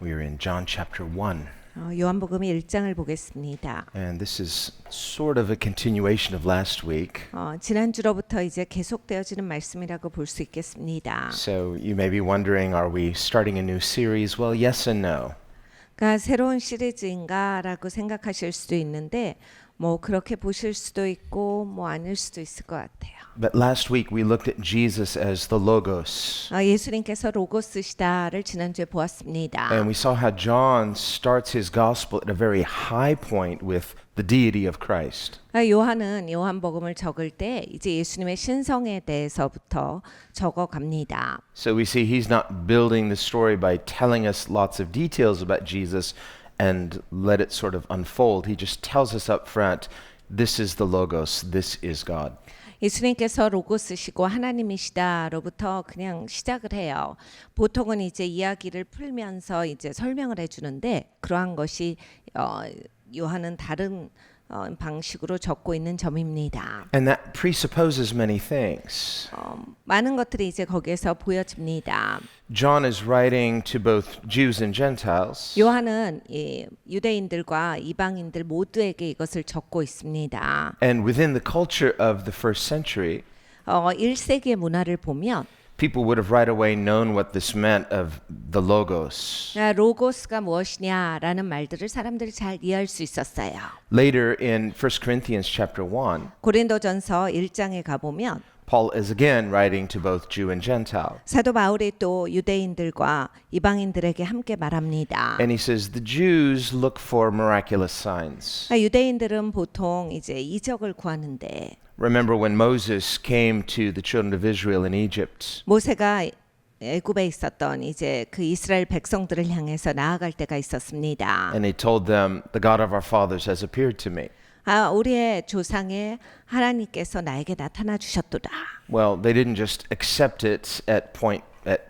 We are in John chapter 1, 요한복음 1장을 보겠습니다. and this is sort of a continuation of last week. 지난주로부터 이제 계속되어지는 말씀이라고 볼 수 있겠습니다. So you may be wondering, are we starting a new series? Well, yes and no. 그러니까 새로운 시리즈인가라고 생각하실 수도 있는데 뭐 그렇게 보실 수도 있고 뭐 아닐 수도 있을 것 같아요. But last week we looked at Jesus as the Logos, 예수님께서 로고스시다를 지난주에 보았습니다. and we saw how John starts his gospel at a very high point with the deity of Christ. 요한은 요한복음을 적을 때 이제 예수님의 신성에 대해서부터 적어갑니다. So we see he's not building the story by telling us lots of details about Jesus and let it sort of unfold. He just tells us up front, this is the Logos, this is God. 예수님께서 로고스시고 하나님이시다로부터 그냥 시작을 해요. 보통은 이제 이야기를 풀면서 이제 설명을 해주는데 그러한 것이 요한은 다른 방식으로 적고 있는 점입니다. And that presupposes many things. 많은 것들이 이제 거기에서 보여집니다. John is writing to both Jews and Gentiles. 요한은 유대인들과 이방인들 모두에게 이것을 적고 있습니다. And within the culture of the first century, 1세기의 문화를 보면 people would have right away known what this meant of the Logos. 로고스가 무엇이냐라는 말들을 사람들이 잘 이해할 수 있었어요. Later in 1 Corinthians chapter 1, 고린도전서 1장에 가보면 Paul is again writing to both Jew and Gentile. 사도 바울이 또 유대인들과 이방인들에게 함께 말합니다. And he says the Jews look for miraculous signs. 유대인들은 보통 이제 이적을 구하는데 Remember when Moses came to the children of Israel in Egypt. 모세가 애굽에 있었던 이제 그 이스라엘 백성들을 향해서 나아갈 때가 있었습니다. And he told them, the God of our fathers has appeared to me. 우리의 조상의 하나님께서 나에게 나타나 주셨도다. Well, they didn't just accept it at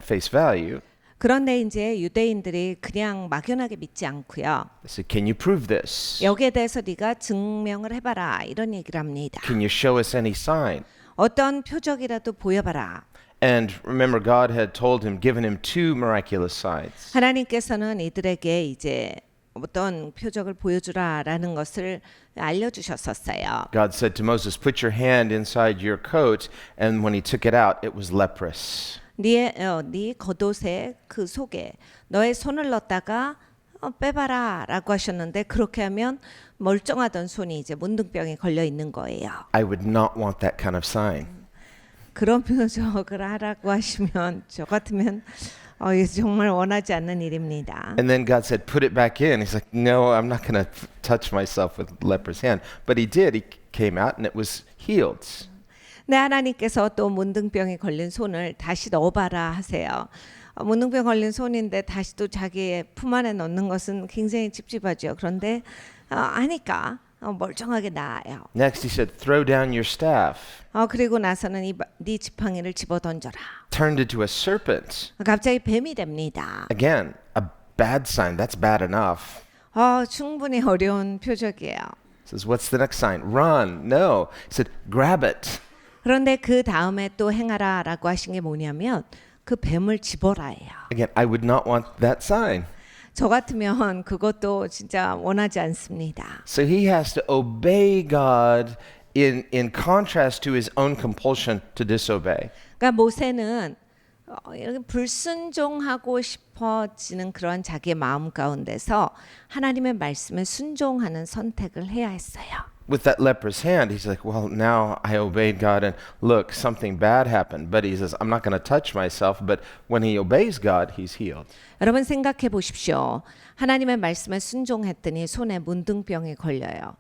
face value. 그런데 이제 유대인들이 그냥 막연하게 믿지 않고요. They said, can you prove this? 여기에 대해서 네가 증명을 해봐라 이런 얘기를 합니다. Can you show us any sign? 어떤 표적이라도 보여봐라. And remember, God had told him, given him two miraculous signs. 하나님께서는 이들에게 이제 어떤 표적을 보여주라라는 것을 알려주셨었어요. God said to Moses, put your hand inside your coat, and when he took it out, it was leprous. 네 겉옷의 그 속에 너의 손을 넣다가 빼봐라라고 하셨는데 그렇게 하면 멀쩡하던 손이 이제 문둥병에 걸려 있는 거예요. I would not want that kind of sign. 그런 표적을 하라고 하시면 저 같으면 정말 원하지 않는 일입니다. And then God said, put it back in. He's like, no, I'm not going to touch myself with leper's hand. But he did. He came out and it was healed. 네, 하나님께서 또 문둥병에 걸린 손을 다시 넣어봐라 하세요. 문둥병 걸린 손인데 다시 또 자기의 품 안에 넣는 것은 굉장히 찝찝하죠. 그런데 하니까 멀쩡하게 나아요. Next he said, throw down your staff. 그리고 나서는 네 지팡이를 집어 던져라. Turned into a serpent. 갑자기 뱀이 됩니다. Again, a bad sign. That's bad enough. 충분히 어려운 표적이에요. Says, what's the next sign? Run. No. He said, grab it. 그런데 그 다음에 또 행하라라고 하신 게 뭐냐면 그 뱀을 집어라예요. Again, I would not want that sign. 저 같으면 그것도 진짜 원하지 않습니다. So he has to obey God in contrast to his own compulsion to disobey. 그러니까 모세는 이렇게 불순종하고 싶어지는 그런 자기의 마음 가운데서 하나님의 말씀에 순종하는 선택을 해야 했어요. With that leper's hand, he's like, well, now I obeyed God and look, something bad happened. But he says, I'm not going to touch myself. But when he obeys God, he's healed. 여러분 생각해 보십시오. 하나님의 말씀에 순종했더니 손에 문둥병에 걸려요.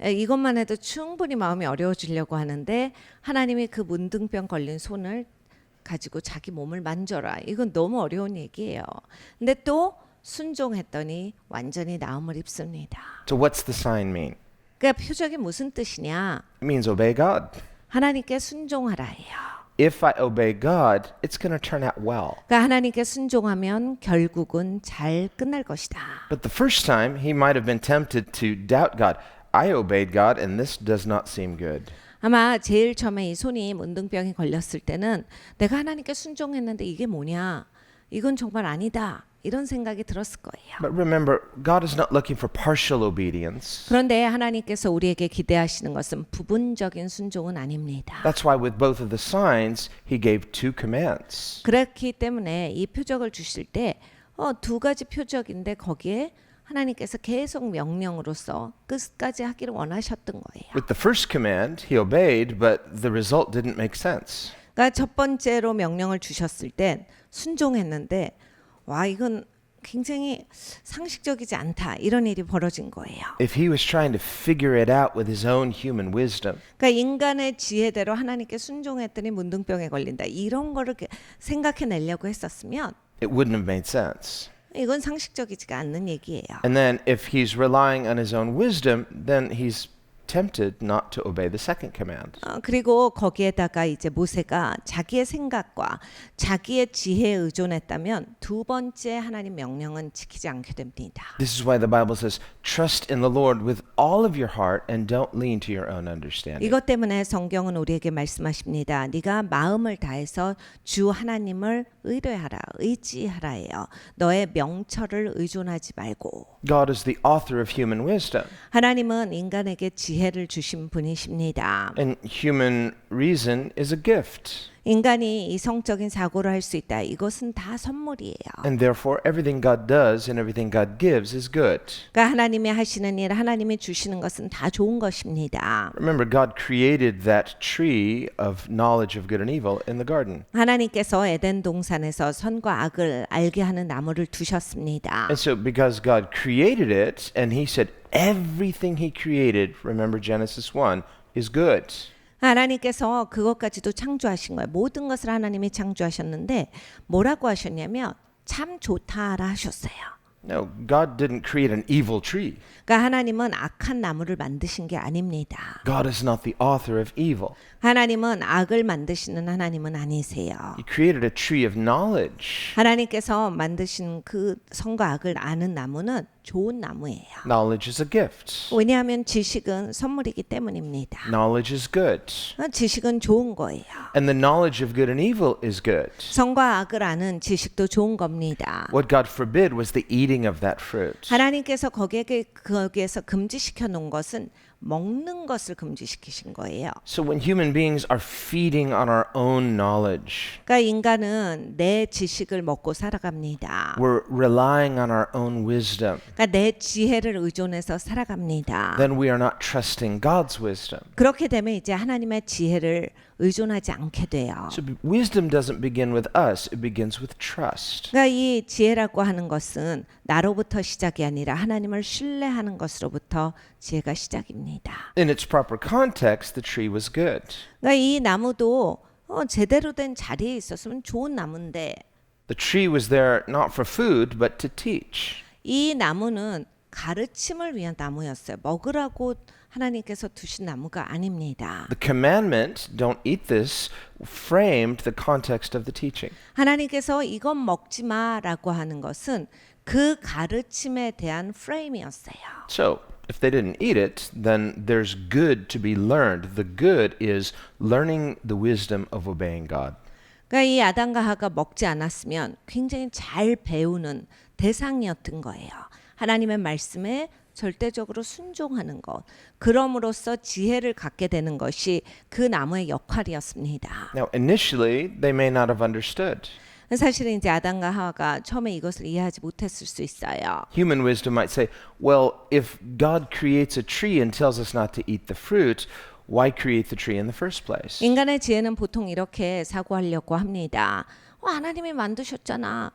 이것만 해도 충분히 마음이 어려워지려고 하는데 하나님이 그 문둥병 걸린 손을 가지고 자기 몸을 만져라. 이건 너무 어려운 얘기예요. 근데 또 순종했더니 완전히 나음을 입습니다. So what's the sign mean? 그러니까 표적이 무슨 뜻이냐? It means obey God. 하나님께 순종하라 해요. If I obey God, it's going to turn out well. 그러니까 하나님께 순종하면 결국은 잘 끝날 것이다. But the first time, he might have been tempted to doubt God. I obeyed God and this does not seem good. 아마 제일 처음에 이 손이 문둥병이 걸렸을 때는 내가 하나님께 순종했는데 이게 뭐냐? 이건 정말 아니다. 이런 생각이 들었을 거예요. But remember, God is not looking for partial obedience. 그런데 하나님께서 우리에게 기대하시는 것은 부분적인 순종은 아닙니다. That's why with both of the signs, he gave two commands. 그렇기 때문에 이 표적을 주실 때 두 가지 표적인데 거기에 하나님께서 계속 명령으로서 끝까지 하기를 원하셨던 거예요. With the first command, he obeyed, but the result didn't make sense. 그러니까 첫 번째로 명령을 주셨을 땐 순종했는데 와 이건 굉장히 상식적이지 않다 이런 일이 벌어진 거예요. If he was trying to figure it out with his own human wisdom, 그러니까 인간의 지혜대로 하나님께 순종했더니 문둥병에 걸린다 이런 거를 생각해내려고 했었으면 it wouldn't have made sense. 이건 상식적이지가 않는 얘기예요. And then if he's relying on his own wisdom, then he's tempted not to obey the second command. 그리고 거기에다가 이제 모세가 자기의 생각과 자기의 지혜에 의존했다면 두 번째 하나님 명령은 지키지 않게 됩니다. This is why the Bible says, trust in the Lord with all of your heart and don't lean to your own understanding. 이것 때문에 성경은 우리에게 말씀하십니다. 네가 마음을 다해서 주 하나님을 의뢰하라, 의지하라예요. 너의 명철을 의존하지 말고. God is the author of human wisdom. 하나님은 인간에게 지혜를 주신 분이십니다. And human reason is a gift. 인간이 이성적인 사고를 할 수 있다. 이것은 다 선물이에요. And therefore, everything God does and everything God gives is good. 그러니까 하나님이 하시는 일, 하나님이 주시는 것은 다 좋은 것입니다. Remember, God created that tree of knowledge of good and evil in the garden. 하나님께서 에덴 동산에서 선과 악을 알게 하는 나무를 두셨습니다. And so, because God created it, and He said everything He created, remember Genesis 1, is good. 하나님께서 그것까지도 창조하신 거예요. 모든 것을 하나님이 창조하셨는데 뭐라고 하셨냐면 참 좋다라 하셨어요. No, God didn't create an evil tree. 그러니까 하나님은 악한 나무를 만드신 게 아닙니다. God is not the author of evil. 하나님은 악을 만드시는 하나님은 아니세요. He created a tree of knowledge. 하나님께서 만드신 그 선과 악을 아는 나무는 좋은 나무예요. Knowledge is a gift. 왜냐하면 지식은 선물이기 때문입니다. Knowledge is good. 지식은 좋은 거예요. And the knowledge of good and evil is good. 선과 악을 아는 지식도 좋은 겁니다. What God forbid was the eating of that fruit. 하나님께서 거기에서 금지시켜 놓은 것은 먹는 것을 금지시키신 거예요. So when human beings are feeding on our own knowledge, 그러니까 인간은 내 지식을 먹고 살아갑니다. we're relying on our own wisdom, 그러니까 내 지혜를 의존해서 살아갑니다. then we are not trusting God's wisdom. 그렇게 되면 이제 하나님의 지혜를 의존하지 않게 돼요. So wisdom doesn't begin with us, it begins with trust. 그러니까 이 지혜라고 하는 것은 나로부터 시작이 아니라 하나님을 신뢰하는 것으로부터 지혜가 시작입니다. In its proper context, the tree was good. 그러니까 이 나무도 제대로 된 자리에 있었으면 좋은 나무인데 The tree was there not for food, but to teach. 이 나무는 가르침을 위한 나무였어요. 먹으라고 하나님께서 두신 나무가 아닙니다. The commandment, don't eat this, framed the context of the teaching. 하나님께서 이건 먹지 마라고 하는 것은 그 가르침에 대한 프레임이었어요. So, if they didn't eat it, then there's good to be learned. The good is learning the wisdom of obeying God. 그러니까 이 아담과 하가 먹지 않았으면 굉장히 잘 배우는 대상이었던 거예요. 하나님의 말씀에 절대적으로 순종하는 것. 그럼으로써 지혜를 갖게 되는 것이 그 나무의 역할이었습니다. Now, initially, they may not have understood. 사실은 이제 아담과 하와가 처음에 이것을 이해하지 못했을 수 있어요. Human wisdom might say, well, if God creates a tree and tells us not to eat the fruit, why create the tree in the first place? 인간의 지혜는 보통 이렇게 사고하려고 합니다. 하나님이 만드셨잖아.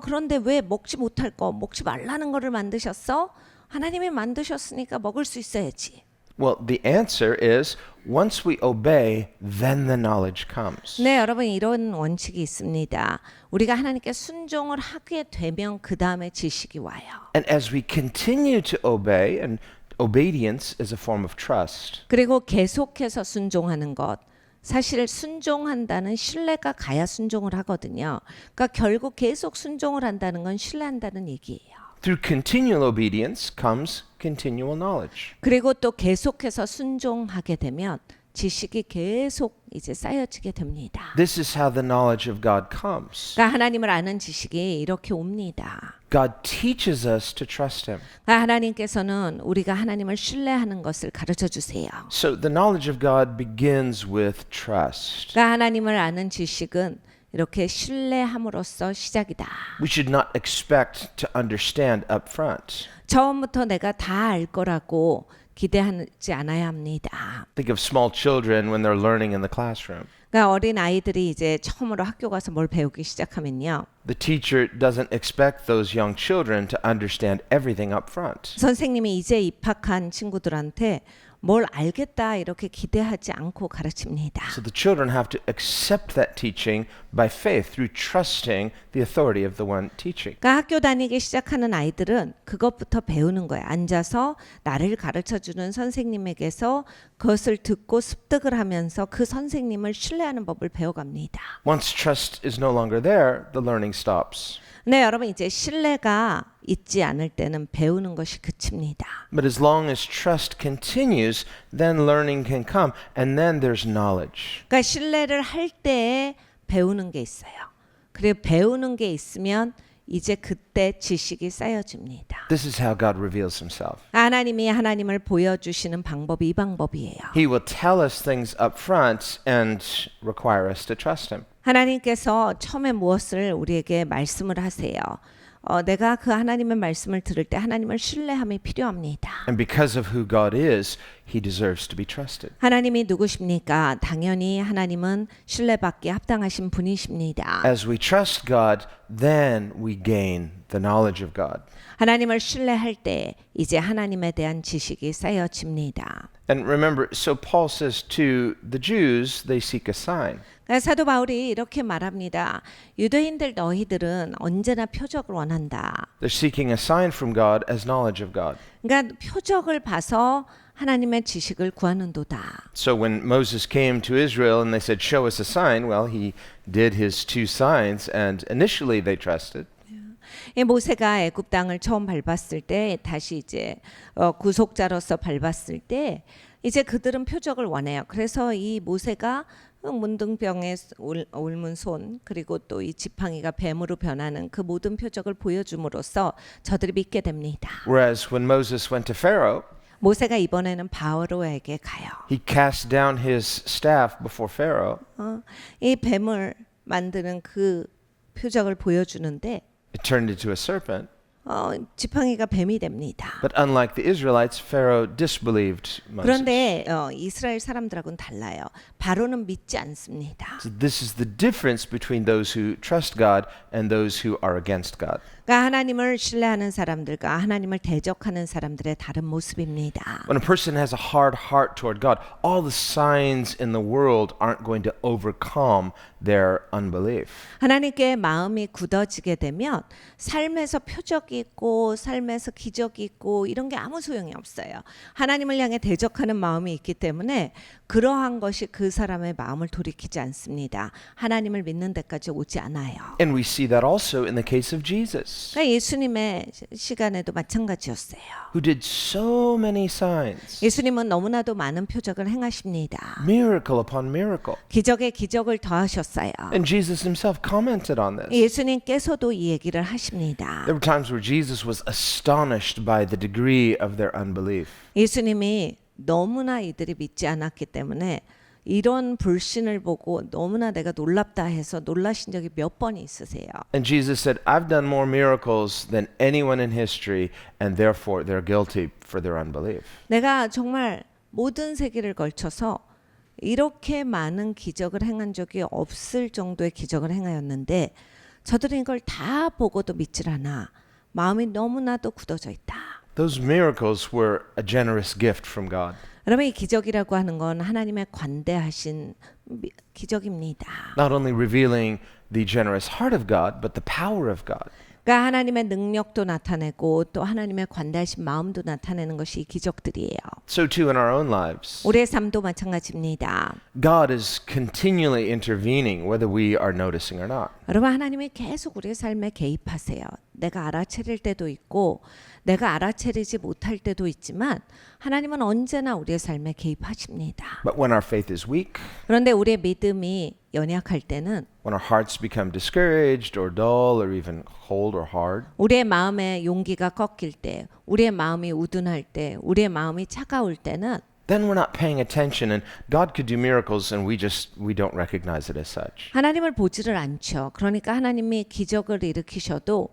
그런데 왜 먹지 못할 거, 먹지 말라는 거를 만드셨어? 하나님이 만드셨으니까 먹을 수 있어야지. Well, the answer is once we obey, then the knowledge comes. 네, 여러분 이런 원칙이 있습니다. 우리가 하나님께 순종을 하게 되면 그 다음에 지식이 와요. And as we continue to obey, and obedience is a form of trust. 그리고 계속해서 순종하는 것. 사실 순종한다는 신뢰가 가야 순종을 하거든요. 그러니까 결국 계속 순종을 한다는 건 신뢰한다는 얘기예요. Through continual obedience comes continual knowledge. 그리고 또 계속해서 순종하게 되면 지식이 계속 이제 쌓여지게 됩니다. This is how the knowledge of God comes. 그러니까 하나님을 아는 지식이 이렇게 옵니다. God teaches us to trust Him. 그러니까 하나님께서는 우리가 하나님을 신뢰하는 것을 가르쳐 주세요. So the knowledge of God begins with trust. 그러니까 하나님을 아는 지식은 이렇게 신뢰함으로써 시작이다. We should not expect to understand up front. 처음부터 내가 다 알 거라고 기대하지 않아야 합니다. Think of small children when they're learning in the classroom. 그러니까 어린 아이들이 이제 처음으로 학교 가서 뭘 배우기 시작하면요. The teacher doesn't expect those young children to understand everything up front. 선생님이 이제 입학한 친구들한테 뭘 알겠다 이렇게 기대하지 않고 가르칩니다. So the children have to accept that teaching by faith through trusting the authority of the one teaching. 그러니까 학교 다니기 시작하는 아이들은 그것부터 배우는 거예요. 앉아서 나를 가르쳐주는 선생님에게서 그것을 듣고 습득을 하면서 그 선생님을 신뢰하는 법을 배워갑니다. Once trust is no longer there, the learning stops. 네, 여러분 이제 신뢰가 있지 않을 때는 배우는 것이 그칩니다. But as long as trust continues, then learning can come, and then there's knowledge. 그러니까 신뢰를 할 때에 배우는 게 있어요. 그리고 배우는 게 있으면 이제 그때 지식이 쌓여집니다. This is how God reveals Himself. 하나님이 하나님을 보여주시는 방법이 이 방법이에요. He will tell us things up front and require us to trust Him. 하나님께서 처음에 무엇을 우리에게 말씀을 하세요. 내가 그 하나님의 말씀을 들을 때 하나님을 신뢰함이 필요합니다. And because of who God is, He deserves to be trusted. 하나님이 누구십니까? 당연히 하나님은 신뢰받기에 합당하신 분이십니다. As we trust God, then we gain the knowledge of God. 하나님을 신뢰할 때 이제 하나님에 대한 지식이 쌓여집니다. And remember, so Paul says to the Jews, they seek a sign. 사도 바울이 이렇게 말합니다. 유대인들 너희들은 언제나 표적을 원한다. They're seeking a sign from God as knowledge of God. 그러니까 표적을 봐서 하나님의 지식을 구하는도다. So when Moses came to Israel and they said, "Show us a sign," well, he did his two signs, and initially they trusted. 이 모세가 애굽 땅을 처음 밟았을 때 다시 이제 구속자로서 밟았을 때 이제 그들은 표적을 원해요. 그래서 이 모세가 문둥병에 옮은 손 그리고 또 이 지팡이가 뱀으로 변하는 그 모든 표적을 보여줌으로써 저들이 믿게 됩니다. Whereas when Moses went to Pharaoh, 모세가 이번에는 바로에게 가요. he cast down his staff before Pharaoh. 이 뱀을 만드는 그 표적을 보여주는데 It turned into a serpent. 지팡이가 뱀이 됩니다. But unlike the Israelites, Pharaoh disbelieved Moses. 그런데 이스라엘 사람들하고는 달라요. 바로는 믿지 않습니다. So this is the difference between those who trust God and those who are against God. 그러니까 하나님을 신뢰하는 사람들과 하나님을 대적하는 사람들의 다른 모습입니다. When a person has a hard heart toward God, all the signs in the world aren't going to overcome their unbelief. 하나님께 마음이 굳어지게 되면 삶에서 표적이 있고 삶에서 기적이 있고 이런 게 아무 소용이 없어요. 하나님을 향해 대적하는 마음이 있기 때문에 그러한 것이 그 사람의 마음을 돌이키지 않습니다. 하나님을 믿는 데까지 오지 않아요. And we see that also in the case of Jesus, 그러니까 예수님의 시간에도 마찬가지였어요. who did so many signs, 예수님은 너무나도 많은 표적을 행하십니다. miracle upon miracle. 기적에 기적을 더하셨어요. And Jesus himself commented on this. 예수님께서도 이 얘기를 하십니다. There were times where Jesus was astonished by the degree of their unbelief. 예수님이 너무나 이들이 믿지 않았기 때문에 이런 불신을 보고 너무나 내가 놀랍다 해서 놀라신 적이 몇 번이 있으세요. And Jesus said, "I've done more miracles than anyone in history, and therefore they're guilty for their unbelief." 내가 정말 모든 세기를 걸쳐서 이렇게 많은 기적을 행한 적이 없을 정도의 기적을 행하였는데 저들은 이걸 다 보고도 믿질 않아. 마음이 너무나도 굳어져 있다. Those miracles were a generous gift from God. 여러분 이 기적이라고 하는 건 하나님의 관대하신 기적입니다. Not only revealing the generous heart of God, but the power of God. 그러니까 하나님의 능력도 나타내고 또 하나님의 관대하신 마음도 나타내는 것이 이 기적들이에요. So too in our own lives. 우리의 삶도 마찬가지입니다. God is continually intervening whether we are noticing or not. 여러분 하나님이 계속 우리의 삶에 개입하세요. 내가 알아차릴 때도 있고 내가 알아차리지 못할 때도 있지만 하나님은 언제나 우리의 삶에 개입하십니다. But when our faith is weak, 그런데 우리의 믿음이 연약할 때는 when our hearts become discouraged or dull or even cold or hard, 우리의 마음의 용기가 꺾일 때, 우리의 마음이 우둔할 때, 우리의 마음이 차가울 때는 then we're not paying attention and God could do miracles and we don't recognize it as such. 하나님을 보지를 않죠. 그러니까 하나님이 기적을 일으키셔도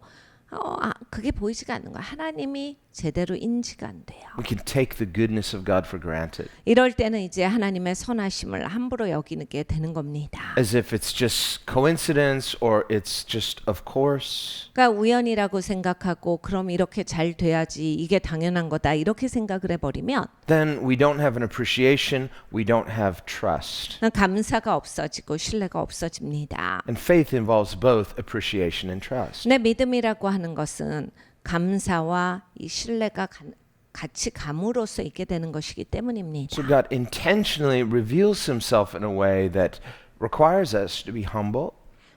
그게 보이지가 않는 거야. 하나님이 제대로 인지가 안 돼요. We can take the goodness of God for granted 이럴 때는 이제 하나님의 선하심을 함부로 여기게 되는 겁니다. as if it's just coincidence or it's just of course. 그러니까 우연이라고 생각하고 그럼 이렇게 잘 돼야지 이게 당연한 거다 이렇게 생각을 해버리면 Then we don't have an appreciation, we don't have trust. 감사가 없어지고 신뢰가 없어집니다. And faith involves both appreciation and trust. 내 믿음이라고 하는 것은 감사와 이 신뢰가 같이 감으로써 있게 되는 것이기 때문입니다. So God intentionally reveals himself in a way that requires us to be humble,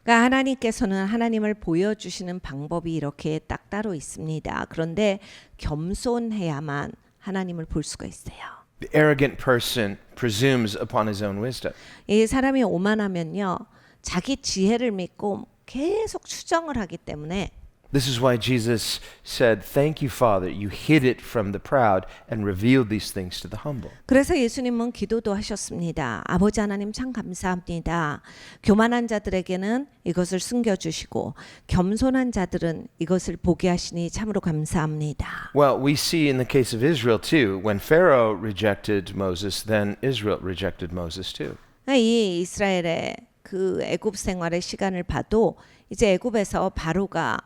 그러니까 하나님께서는 하나님을 보여주시는 방법이 이렇게 딱 따로 있습니다. 그런데 겸손해야만 하나님을 볼 수가 있어요. The arrogant person presumes upon his own wisdom. 이 사람이 오만하면요, 자기 지혜를 믿고 계속 추정을 하기 때문에 This is why Jesus said, "Thank you, Father, you hid it from the proud and revealed these things to the humble." 그래서 예수님은 기도도 하셨습니다. 아버지 하나님 참 감사합니다. 교만한 자들에게는 이것을 숨겨주시고 겸손한 자들은 이것을 보게 하시니 참으로 감사합니다. Well, we see in the case of Israel too, when Pharaoh rejected Moses, then Israel rejected Moses too. 이 이스라엘의 그 애굽 생활의 시간을 봐도 이제 애굽에서 바로가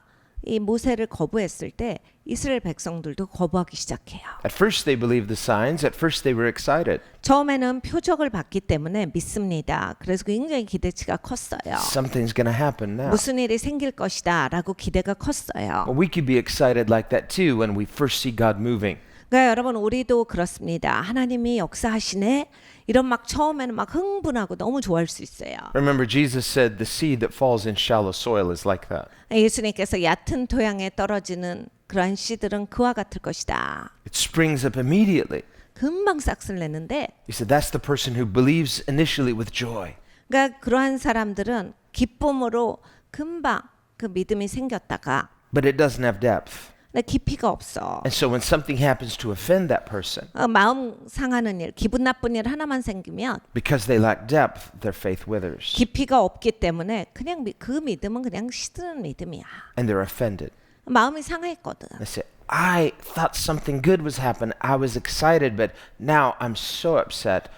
이 모세를 거부했을 때 이스라엘 백성들도 거부하기 시작해요. At first they believed the signs, at first they were excited. 처음에는 표적을 봤기 때문에 믿습니다. 그래서 굉장히 기대치가 컸어요. Something's going to happen now. 무슨 일이 생길 것이다 라고 기대가 컸어요. Well, we could be excited like that too when we first see God moving. 그러니까 여러분 우리도 그렇습니다. 하나님이 역사하시네. 이런 막 처음에는 막 흥분하고 너무 좋아할 수 있어요. Remember, Jesus said the seed that falls in shallow soil is like that. 예수님께서 얕은 토양에 떨어지는 그러한 씨들은 그와 같을 것이다. It springs up immediately. 금방 싹을 내는데 He said that's the person who believes initially with joy. 그러니까 그러한 사람들은 기쁨으로 금방 그 믿음이 생겼다가 But it doesn't have depth. 근데 깊이가 없어. And so when something happens to offend that person, 마음 상하는 일, 기분 나쁜 일 하나만 생기면 because they lack depth, their faith withers. 깊이가 없기 때문에 그냥 그 믿음은 그냥 시드는 믿음이야. And they're offended. 마음이 상했거든. They say, I thought something good was happening. I was excited, but now I'm so upset.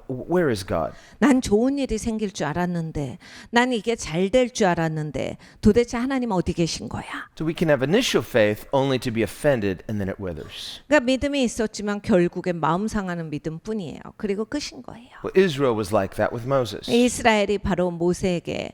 Where is God? 난 좋은 일이 생길 줄 알았는데, 난 이게 잘 될 줄 알았는데, 도대체 하나님 어디 계신 거야? So we can have initial faith only to be offended and then it withers. 그러니까 믿음이 있었지만 결국엔 마음 상하는 믿음뿐이에요. 그리고 끝인 거예요. Well, Israel was like that with Moses. 이스라엘이 바로 모세에게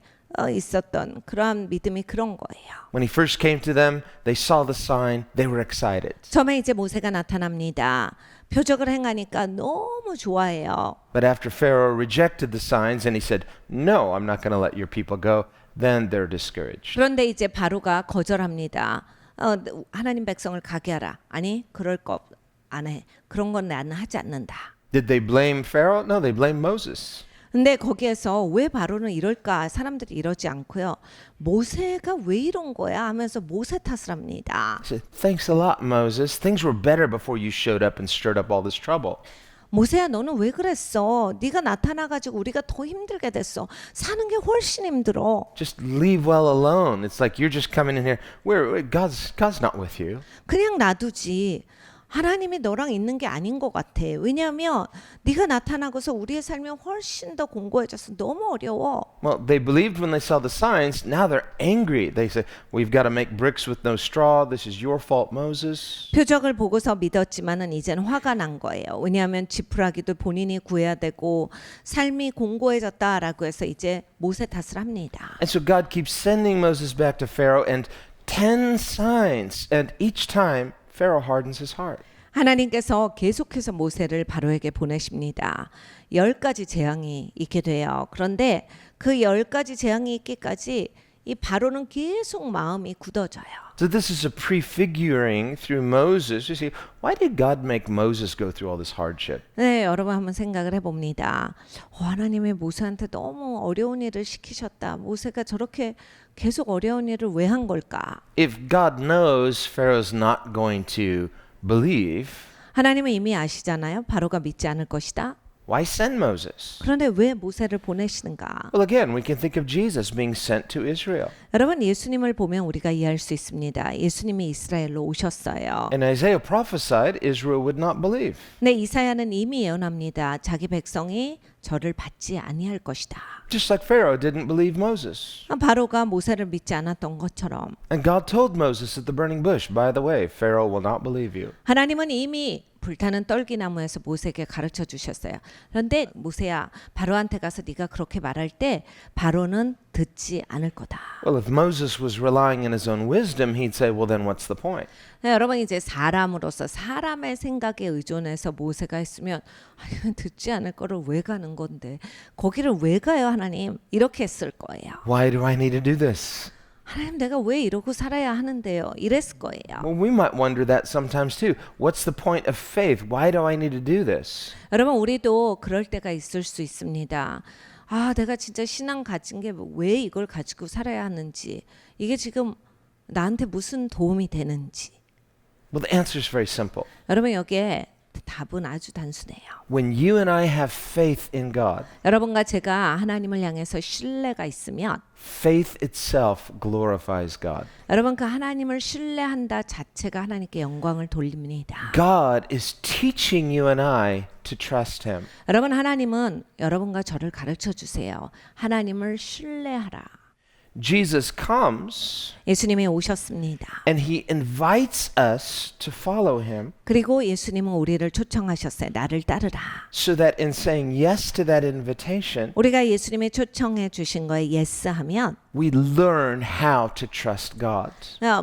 있었던 그러한 믿음이 그런 거예요. When he first came to them, they saw the sign, they were excited. 처음에 이제 모세가 나타납니다. 표적을 행하니까 너무 좋아해요. But after Pharaoh rejected the signs and he said, "No, I'm not going to let your people go," then they're discouraged. 그런데 이제 바로가 거절합니다. 하나님 백성을 가게 하라. 아니, 그럴 거 안 해. 그런 건 나는 하지 않는다. Did they blame Pharaoh? No, they blamed Moses. 근데 거기에서 왜 바로는 이럴까? 사람들이 이러지 않고요. 모세가 왜 이런 거야? 하면서 모세 탓을 합니다. He said, "Thanks a lot, Moses. Things were better before you showed up and stirred up all this trouble." 모세야 너는 왜 그랬어? 네가 나타나가지고 우리가 더 힘들게 됐어. 사는 게 훨씬 힘들어. Just leave well alone. It's like you're just coming in here. God's not with you. 그냥 놔두지. 하나님이 너랑 있는 게 아닌 것 같아. 왜냐하면 네가 나타나고서 우리의 삶이 훨씬 더 공고해져서 너무 어려워. Well, they believed when they saw the signs. Now they're angry. They say, "We've got to make bricks with no straw. This is your fault, Moses." 표적을 보고서 믿었지만은 이제는 화가 난 거예요. 왜냐하면 지푸라기도 본인이 구해야 되고 삶이 공고해졌다라고 해서 이제 모세 탓을 합니다. And so God keeps sending Moses back to Pharaoh and 10 signs, and each time Pharaoh hardens his heart. 하나님께서 계속해서 모세를 바로에게 보내십니다. 10가지 재앙이 있게 돼요. 그런데 그 10가지 재앙이 있기까지 이 바로는 계속 마음이 굳어져요. So this is a prefiguring through Moses. You see, why did God make Moses go through all this hardship? 네, 여러분 한번 생각을 해봅니다. 하나님이 모세한테 너무 어려운 일을 시키셨다. 모세가 저렇게 계속 어려운 일을 왜 한 걸까? If God knows Pharaoh's not going to believe, 하나님은 이미 아시잖아요. 바로가 믿지 않을 것이다. why send Moses? 그런데 왜 모세를 보내시는가? Well, again, we can think of Jesus being sent to Israel. 여러분 예수님을 보면 우리가 이해할 수 있습니다. 예수님이 이스라엘로 오셨어요. And Isaiah prophesied Israel would not believe. 네, 이사야는 이미 예언합니다. 자기 백성이 저를 받지 아니할 것이다. Just like Pharaoh didn't believe Moses. 바로가 모세를 믿지 않았던 것처럼 And God told Moses at the burning bush, by the way, Pharaoh will not believe you. 하나님은 이미 불타는 떨기나무에서 모세에게 가르쳐 주셨어요. 그런데 모세야, 바로한테 가서 네가 그렇게 말할 때 바로는 듣지 않을 거다. Well, if Moses was relying on his own wisdom, he'd say, well, then what's the point? 네, 여러분 이제 사람으로서 사람의 생각에 의존해서 모세가 했으면 듣지 않을 거를 왜 가는 건데 거기를 왜 가요 하나님? 이렇게 했을 거예요. Why do I need to do this? 하나님 내가 왜 이러고 살아야 하는데요? 이랬을 거예요. Well, we might wonder that sometimes too. What's the point of faith? Why do I need to do this? 여러분 우리도 그럴 때가 있을 수 있습니다. 아, 내가 진짜 신앙 가진 게 왜 이걸 가지고 살아야 하는지, 이게 지금 나한테 무슨 도움이 되는지. Well, the answer is very simple. 여러분 여기에 답은 아주 단순해요. When you and I have faith in God, 여러분과 제가 하나님을 향해서 신뢰가 있으면 faith itself glorifies God. 여러분 그 하나님을 신뢰한다 자체가 하나님께 영광을 돌립니다. God is teaching you and I to trust Him. 여러분 하나님은 여러분과 저를 가르쳐 주세요. 하나님을 신뢰하라. Jesus comes 예수님이 오셨습니다. and He invites us to follow Him 그리고 예수님은 우리를 초청하셨어요. 나를 따르라. so that in saying yes to that invitation, 우리가 예수님이 초청해 주신 거에 예스하면 we learn how to trust God.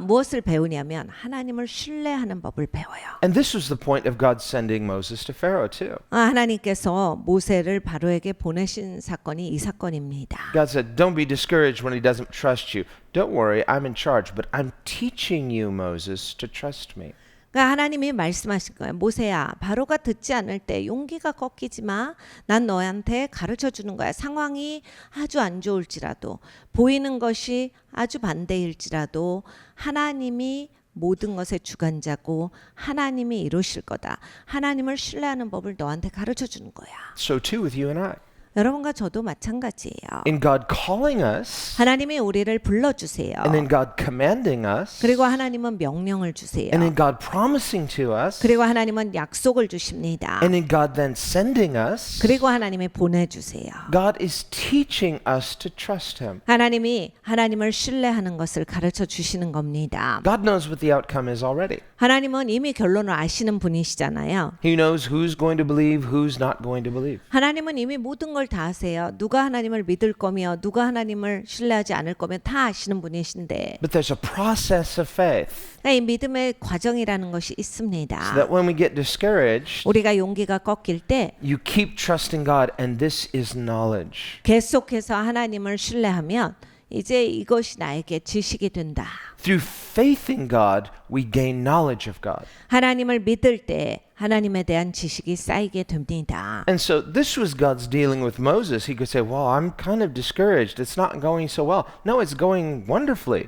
무엇을 배우냐면 하나님을 신뢰하는 법을 배워요. And this was the point of God sending Moses to Pharaoh too. 하나님께서 모세를 바로에게 보내신 사건이 이 사건입니다. God said, don't be discouraged when he doesn't trust you. Don't worry, I'm in charge, but I'm teaching you, Moses, to trust me. 그러니까 하나님이 말씀하신 거예요. 모세야, 바로가 듣지 않을 때 용기가 꺾이지 마. 난 너한테 가르쳐 주는 거야. 상황이 아주 안 좋을지라도, 보이는 것이 아주 반대일지라도 하나님이 모든 것의 주관자고 하나님이 이루실 거다. 하나님을 신뢰하는 법을 너한테 가르쳐 주는 거야. So too with you and I. 여러분과 저도 마찬가지예요. In God calling us, 하나님이 우리를 불러주세요. and in God commanding us, 그리고 하나님은 명령을 주세요. and in God promising to us, 그리고 하나님은 약속을 주십니다. and in God then sending us, 그리고 하나님이 보내주세요. God is teaching us to trust Him. 하나님이 하나님을 신뢰하는 것을 가르쳐 주시는 겁니다. God knows what the outcome is already. 하나님은 이미 결론을 아시는 분이시잖아요. He knows who's going to believe, who's not going to believe. 하나님은 이미 모든 걸 다 아세요. 누가 하나님을 믿을 거며 누가 하나님을 신뢰하지 않을 거며 다 아시는 분이신데 But there's a process of faith 이 믿음의 과정이라는 것이 있습니다. so that when we get discouraged, 우리가 용기가 꺾일 때 you keep trusting God, and this is knowledge. 계속해서 하나님을 신뢰하면 이제 이것이 나에게 지식이 된다. Through faith in God, we gain knowledge of God. 하나님을 믿을 때 하나님에 대한 지식이 쌓이게 됩니다. And so this was God's dealing with Moses. He could say, well, I'm kind of discouraged. It's not going so well. No, it's going wonderfully.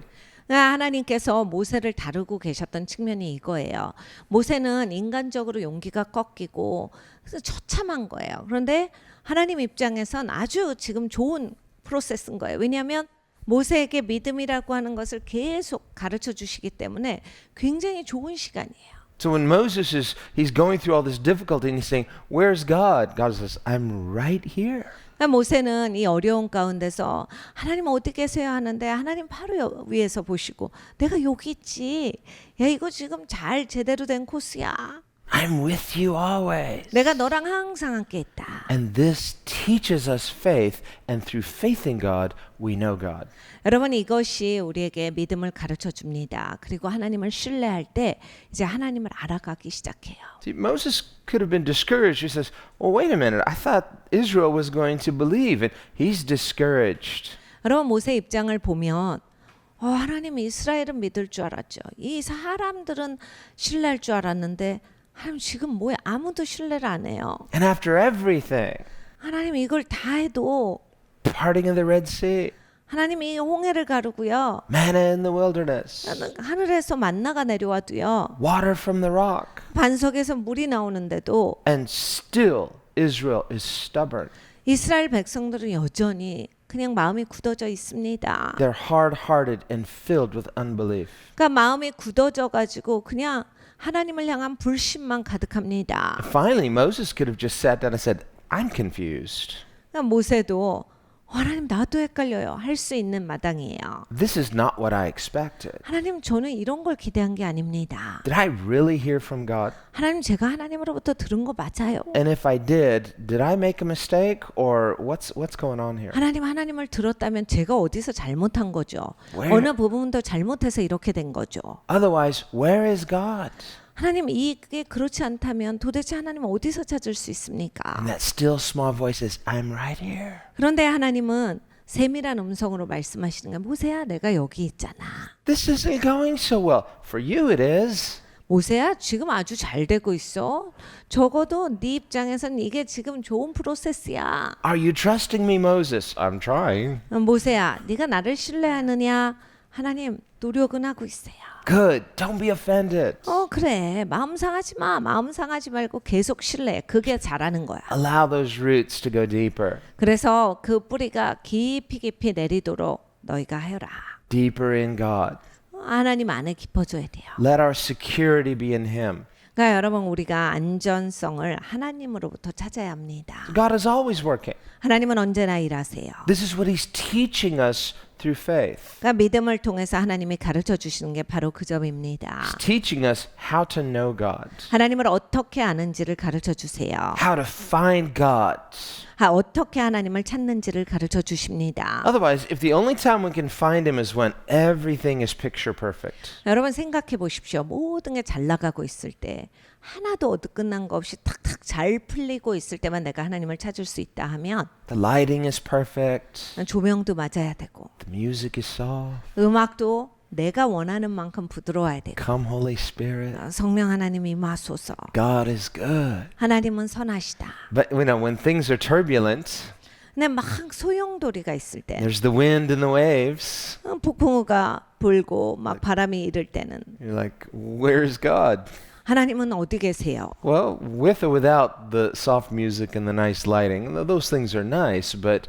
하나님께서 모세를 다루고 계셨던 측면이 이거예요. 모세는 인간적으로 용기가 꺾이고 그래서 처참한 거예요. 그런데 하나님 입장에선 아주 지금 좋은 프로세스인 거예요. 왜냐하면 모세에게 믿음이라고 하는 것을 계속 가르쳐 주시기 때문에 굉장히 좋은 시간이에요. So when Moses he's going through all this difficulty and he's saying, where's God? God says, I'm right here. 모세는 이 어려운 가운데서 하나님 어디 계세요 하는데 하나님 바로 위에서 보시고 내가 여기 있지. 야 이거 지금 잘 제대로 된 코스야. I'm with you always. 내가 너랑 항상 함께 있다. And this teaches us faith, and through faith in God, we know God. 여러분 이것이 우리에게 믿음을 가르쳐 줍니다. 그리고 하나님을 신뢰할 때 이제 하나님을 알아가기 시작해요. See, Moses could have been discouraged. He says, well, wait a minute. I thought Israel was going to believe. And he's discouraged. 여러분 모세 입장을 보면 하나님 이스라엘은 믿을 줄 알았죠. 이 사람들은 신뢰할 줄 알았는데 하나님 지금 뭐야 아무도 신뢰를 안 해요. And after everything, 하나님 이걸 다 해도 parting of the Red Sea, 하나님이 홍해를 가르고요. manna in the wilderness, 하늘에서 만나가 내려와도요. water from the rock. 반석에서 물이 나오는데도 And still Israel is stubborn. 이스라엘 백성들은 여전히 그냥 마음이 굳어져 있습니다. They're hard-hearted and filled with unbelief. 그러니까 마음이 굳어져 가지고 그냥 하나님을 향한 불신만 가득합니다. Finally, Moses could have just sat down and said, I'm confused. 그러니까 모세도 하나님 나도 헷갈려요. 할 수 있는 마당이에요. This is not what I expected. 하나님 저는 이런 걸 기대한 게 아닙니다. Did I really hear from God? 하나님 제가 하나님으로부터 들은 거 맞아요. And if I did I make a mistake or what's going on here? 하나님을 들었다면 제가 어디서 잘못한 거죠. Where- 어느 부분도 잘못해서 이렇게 된 거죠. Otherwise, where is God? 하나님 이게 그렇지 않다면 도대체 하나님 어디서 찾을 수 있습니까? And that still small voice says, I'm right here. 그런데 하나님은 세밀한 음성으로 말씀하시는 거야. 모세야 내가 여기 있잖아. This isn't going so well. For you it is. 모세야 지금 아주 잘 되고 있어. 적어도 네 입장에선 이게 지금 좋은 프로세스야. Are you trusting me, Moses? I'm trying. 모세야 네가 나를 신뢰하느냐? 하나님 노력은 하고 있어요. Good. Don't be offended. 그래 마음 상하지 마. 마음 상하지 말고 계속 신뢰해. 그게 잘하는 거야. Allow those roots to go deeper. 그래서 그 뿌리가 깊이 내리도록 너희가 해라. Deeper in God. 하나님 안에 깊어져야 돼요. Let our security be in Him. 그러니까 여러분 우리가 안전성을 하나님으로부터 찾아야 합니다. God is always working. 하나님은 언제나 일하세요. This is what He's teaching us through faith. 그러니까 믿음을 통해서 하나님이 가르쳐 주시는 게 바로 그 점입니다. He's teaching us how to know God, 하나님을 어떻게 아는지를 가르쳐 주세요. how to find God. 어떻게 하나님을 찾는지를 가르쳐 주십니다. Otherwise, if the only time we can find Him is when everything is picture perfect, 여러분 생각해 보십시오. 모든 게 잘 나가고 있을 때 하나도 어긋난 거 없이 탁탁 잘 풀리고 있을 때만 내가 하나님을 찾을 수 있다 하면 the lighting is perfect, 조명도 맞아야 되고 the music is soft, 음악도 내가 원하는 만큼 부드러워야 되고 come Holy Spirit, 성령 하나님이 임하소서. God is good. 하나님은 선하시다. But when things are turbulent, 근데 막 소용돌이가 있을 때 there's the wind and the waves, 폭풍우가 불고 막 바람이 이를 때는 you're like, where's God? 하나님은 어디 계세요? Well, with or without the soft music and the nice lighting, those things are nice, but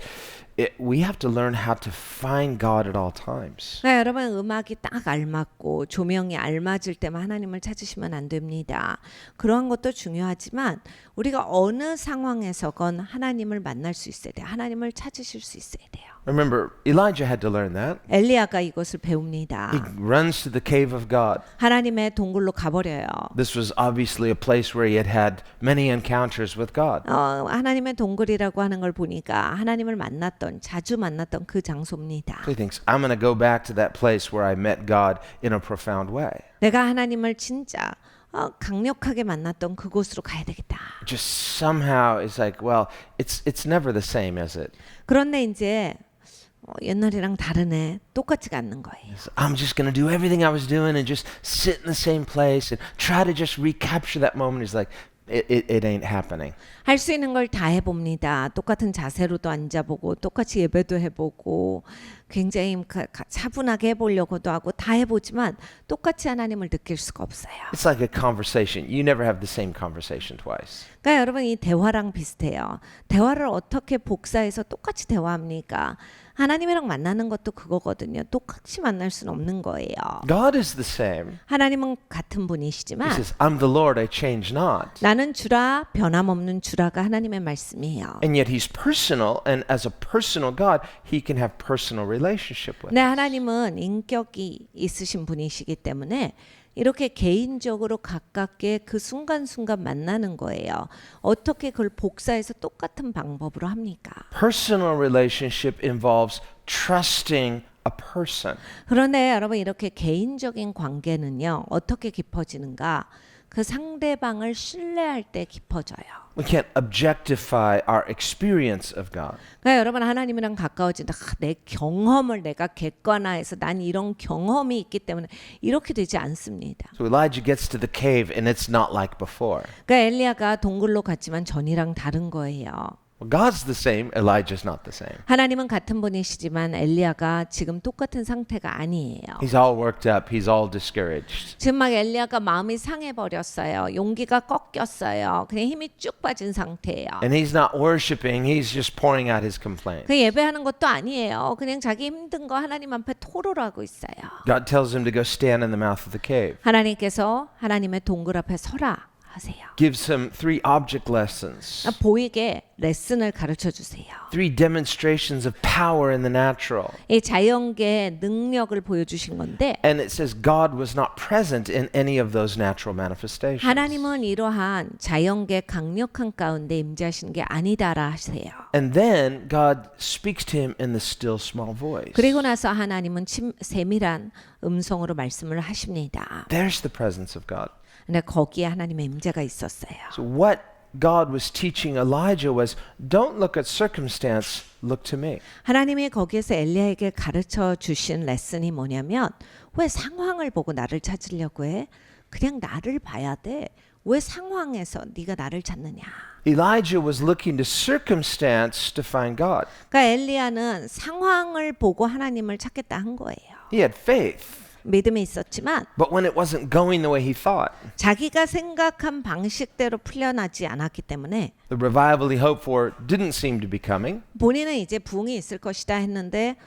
we have to learn how to find God at all times. 그러니까 여러분 음악이 딱 알맞고 조명이 알맞을 때만 하나님을 찾으시면 안 됩니다. 그러한 것도 중요하지만 우리가 어느 상황에서건 하나님을 만날 수 있어야 돼요. 하나님을 찾으실 수 있어야 돼요. Remember, Elijah had to learn that. 엘리야가 이것을 배웁니다. He runs to the cave of God. 하나님의 동굴로 가버려요. This was obviously a place where he had many encounters with God. 하나님의 동굴이라고 하는 걸 보니까 하나님을 자주 만났던 그 장소입니다. So he thinks, I'm going to go back to that place where I met God in a profound way. 내가 하나님을 진짜 강력하게 만났던 그곳으로 가야 되겠다. Just somehow it's like, well, it's never the same, is it? 그런데 이제 옛날이랑 다르네. 똑같지가 않는 거예요. So I'm just going to do everything I was doing and just sit in the same place and try to just recapture that moment. It's like, it ain't happening. 할 수 있는 걸 다 해봅니다. 똑같은 자세로도 앉아보고 똑같이 예배도 해보고 굉장히 차분하게 해보려고도 하고 다 해보지만 똑같이 하나님을 느낄 수가 없어요. It's like a conversation. You never have the same conversation twice. 그러니까 여러분 이 대화랑 비슷해요. 대화를 어떻게 복사해서 똑같이 대화합니까? 하나님이랑 만나는 것도 그거거든요. 똑같이 만날 수는 없는 거예요. God is the same. 하나님은 같은 He 분이시지만 says, I'm the Lord, I change not. 나는 주라 변함없는 주라가 하나님의 말씀이에요. And yet he's personal, and as a personal God, he can have personal relationship with 네, us. 하나님은 인격이 있으신 분이시기 때문에 이렇게 개인적으로 가깝게 그 순간순간 만나는 거예요. 어떻게 그걸 복사해서 똑같은 방법으로 합니까? Personal relationship involves trusting a person. 그런데 여러분 이렇게 개인적인 관계는요. 어떻게 깊어지는가? 그 상대방을 신뢰할 때 깊어져요. We can't objectify our experience of God. 그러니까 여러분 하나님이랑 가까워진다. 내 경험을 내가 객관화해서 난 이런 경험이 있기 때문에 이렇게 되지 않습니다. So Elijah gets to the cave and it's not like before. 그러니까 엘리야가 동굴로 갔지만 전이랑 다른 거예요. Well, God's the same, Elijah's not the same. 하나님은 같은 분이시지만 엘리야가 지금 똑같은 상태가 아니에요. He's all worked up, he's all discouraged. 지금 막 엘리야가 마음이 상해 버렸어요. 용기가 꺾였어요. 그냥 힘이 쭉 빠진 상태예요. And he's not worshiping, he's just pouring out his complaint. 그 예배하는 것도 아니에요. 그냥 자기 힘든 거 하나님 앞에 토로하고 있어요. God tells him to go stand in the mouth of the cave. 하나님께서 하나님의 동굴 앞에 서라 하세요. Gives him 3 object lessons, 보이게 레슨을 가르쳐 주세요. 3 demonstrations of power in the natural. 이 자연계의 능력을 보여주신 건데 And it says God was not present in any of those natural manifestations. 하나님은 이러한 자연계 강력한 가운데 임재하시는 게 아니다라 하세요. And then God speaks to him in the still small voice. 그리고 나서 하나님은 세밀한 음성으로 말씀을 하십니다. There's the presence of God. 근데 거기에 하나님의 임재가 있었어요. So what God was teaching Elijah was don't look at circumstance, look to me. 하나님이 거기에서 엘리야에게 가르쳐 주신 레슨이 뭐냐면 왜 상황을 보고 나를 찾으려고 해? 그냥 나를 봐야 돼. 왜 상황에서 네가 나를 찾느냐? Elijah was looking to circumstance to find God. 그러니까 엘리야는 상황을 보고 하나님을 찾겠다 한 거예요. He had faith, 믿음이 있었지만 but when it wasn't going the way he thought, 자기가 생각한 방식대로 풀려나지 않았기 때문에 the revival he hoped for didn't seem to be coming. 본인은 이제 부흥이 있을 것이다 했는데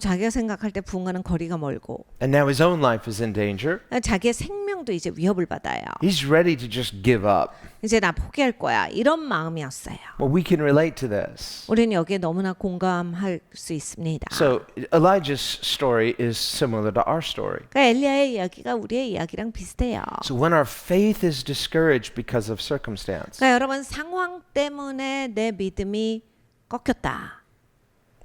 자기가 생각할 때 부흥과는 거리가 멀고 And now his own life is in danger. 자기의 생명도 이제 위협을 받아요. He's ready to just give up. 이제 나 포기할 거야. 이런 마음이었어요. Well, we can relate to this. 우리는 여기에 너무나 공감할 수 있습니다. So Elijah's story is similar to our story. 그러니까 엘리야의 이야기가 우리의 이야기랑 비슷해요. So when our faith is discouraged because of circumstance, 그러니까 여러분 상황 때문에 내 믿음이 꺾였다.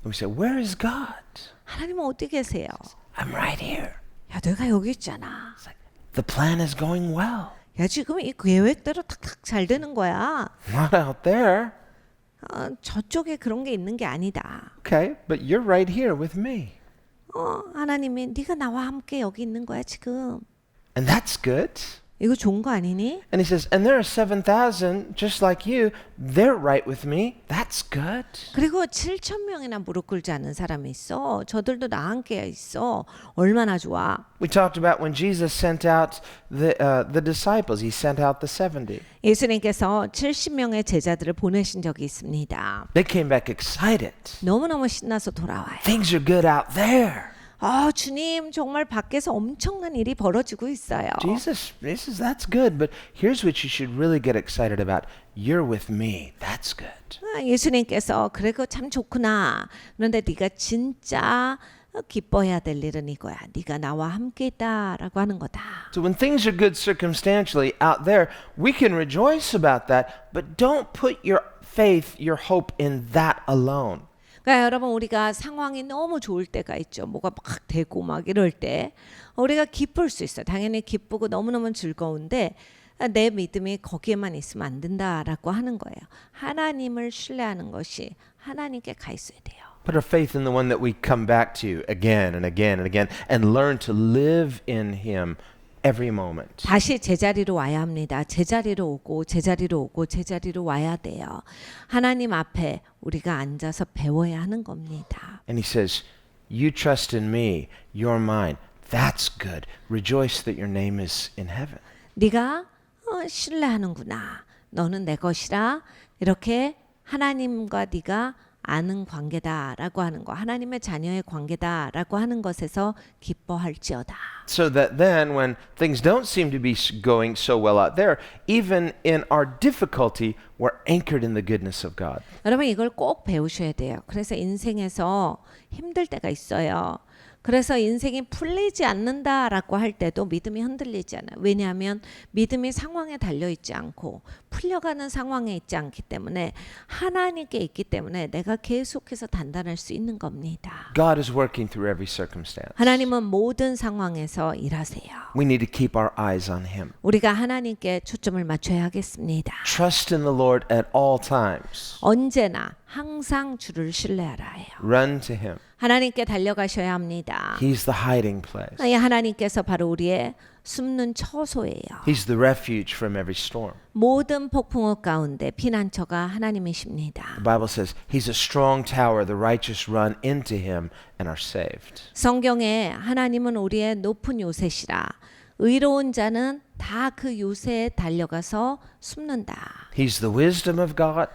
we say, "Where is God?" 하나님은 어디 계세요? I'm right here. 야, 내가 여기 있잖아. It's like, the plan is going well. 야, 지금 이 계획대로 탁탁 잘 되는 거야. Not out there. 저쪽에 그런 게 있는 게 아니다. Okay, but you're right here with me. 하나님이 네가 나와 함께 여기 있는 거야 지금. And that's good. 이거 좋은 거 아니니? And he says, and there are 7,000 just like you. They're right with me. That's good. 그리고 7천 명이나 무릎 꿇지 않는 사람이 있어. 저들도 나와 함께 있어. 얼마나 좋아. We talked about when Jesus sent out the disciples. He sent out the 70. 예수님께서 70명의 제자들을 보내신 적이 있습니다. They came back excited. 너무너무 신나서 돌아와요. Things are good out there. 주님 정말 밖에서 엄청난 일이 벌어지고 있어요. Jesus, that's good, but here's what you should really get excited about. You're with me. That's good. 예수님께서 그래 그거 참 좋구나. 그런데 네가 진짜 기뻐해야 될 일은 이거야. 네가 나와 함께 있다라고 하는 거다. So when things are good circumstantially out there, we can rejoice about that, but don't put your faith, your hope in that alone. 그러니까 여러분 우리가 상황이 너무 좋을 때가 있죠. 뭐가 막 되고 막 이럴 때 우리가 기쁠 수 있어요. 당연히 기쁘고 너무너무 즐거운데 내 믿음이 거기에만 있으면 안 된다라고 하는 거예요. 하나님을 신뢰하는 것이 하나님께 가 있어야 돼요. Put our faith in the one that we come back to again and again and again and learn to live in him every moment. 다시 제자리로 와야 합니다. 제자리로 오고 제자리로 오고 제자리로 와야 돼요. 하나님 앞에 우리가 앉아서 배워야 하는 겁니다. And he says, you trust in me, you're mine. That's good. Rejoice that your name is in heaven. 네가 신뢰하는구나. 너는 내 것이라. 이렇게 하나님과 네가 아는 관계다라고 하는 거. 하나님의 자녀의 관계다라고 하는 것에서 기뻐할지어다. So that then when things don't seem to be going so well out there, even in our difficulty, we're anchored in the goodness of God. 여러분 이걸 꼭 배우셔야 돼요. 그래서 인생에서 힘들 때가 있어요. 그래서 인생이 풀리지 않는다라고 할 때도 믿음이 흔들리지 않아요. 왜냐하면 믿음이 상황에 달려있지 않고 풀려가는 상황에 있지 않기 때문에 하나님께 있기 때문에 내가 계속해서 단단할 수 있는 겁니다. God is working through every circumstance. 하나님은 모든 상황에서 일하세요. We need to keep our eyes on Him. 우리가 하나님께 초점을 맞춰야 하겠습니다. Trust in the Lord at all times. 언제나 항상 주를 신뢰하라 해요. Run to Him. 하나님께 달려가셔야 합니다. He's the hiding place. 하나님께서 바로 우리의 숨는 처소예요. He's the refuge from every storm. 모든 폭풍우 가운데 피난처가 하나님이십니다. The Bible says He's a strong tower. The righteous run into Him and are saved. 성경에 하나님은 우리의 높은 요새시라. 의로운 자는 다 그 요새에 달려가서 숨는다. He's the wisdom of God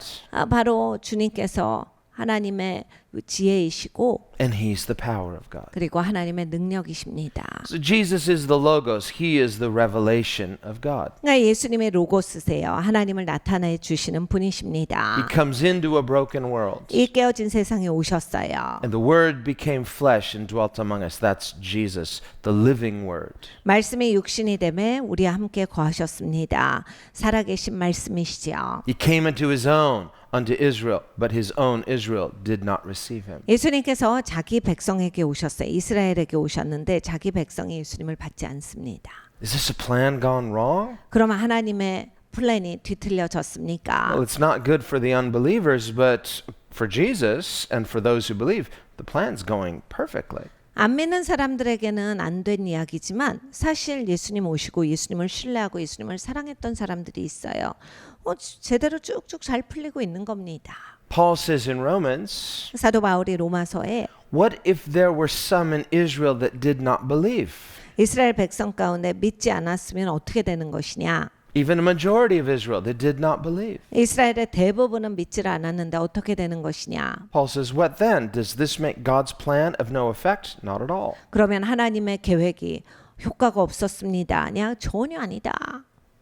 바로 주님께서 하나님의 지혜이시고 and He's the power of God. 그리고 하나님의 능력이십니다. So Jesus is the Logos. He is the revelation of God. 그러니까 예수님의 로고스세요. 하나님을 나타내 주시는 분이십니다. He comes into a broken world. 이 깨어진 세상에 오셨어요. And the Word became flesh and dwelt among us. That's Jesus, the living Word. 말씀이 육신이 되매 우리와 함께 거하셨습니다. 살아계신 말씀이시죠. He came into His own, unto Israel, but His own Israel did not receive Him. 예수님께서 자기 백성에게 오셨어요. 이스라엘에게 오셨는데 자기 백성이 예수님을 받지 않습니다. Is this a plan gone wrong? 그러면 하나님의 플랜이 뒤틀려졌습니까? Well, it's not good for the unbelievers, but for Jesus and for those who believe, the plan's going perfectly. 안 믿는 사람들에게는 안 된 이야기지만 사실 예수님 오시고 예수님을 신뢰하고 예수님을 사랑했던 사람들이 있어요. 제대로 쭉쭉 잘 풀리고 있는 겁니다. Paul says in Romans, 사도 바울이 로마서에 what if there were some in Israel that did not believe? 이스라엘 백성 가운데 믿지 않았으면 어떻게 되는 것이냐? Even a majority of Israel that did not believe. 이스라엘의 대부분은 믿지를 않았는데 어떻게 되는 것이냐? Paul says, what then? Does this make God's plan of no effect? Not at all. 그러면 하나님의 계획이 효과가 없었습니다. 아니야, 전혀 아니다.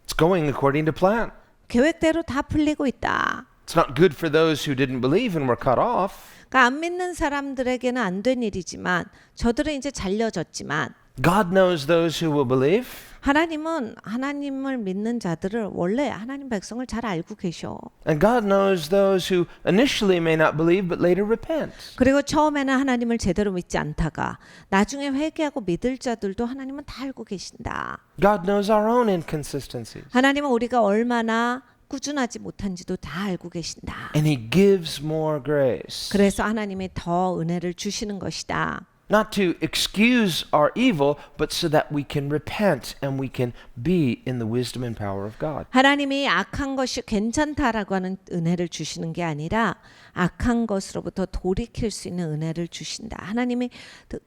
It's going according to plan. 계획대로 다 풀리고 있다. It's not good for those who didn't believe and were cut off. 그러니까 안 믿는 사람들에게는 안 된 일이지만 저들은 이제 잘려졌지만 God knows those who will believe. 하나님은 하나님을 믿는 자들을 원래 하나님 백성을 잘 알고 계셔. And God knows those who initially may not believe but later repent. 그리고 처음에는 하나님을 제대로 믿지 않다가 나중에 회개하고 믿을 자들도 하나님은 다 알고 계신다. God knows our own inconsistencies. 하나님은 우리가 얼마나 꾸준하지 못한지도 다 알고 계신다. And He gives more grace. 그래서 하나님이 더 은혜를 주시는 것이다. Not to excuse our evil, but so that we can repent and we can be in the wisdom and power of God. 하나님이 악한 것이 괜찮다라고 하는 은혜를 주시는 게 아니라 악한 것으로부터 돌이킬 수 있는 은혜를 주신다. 하나님이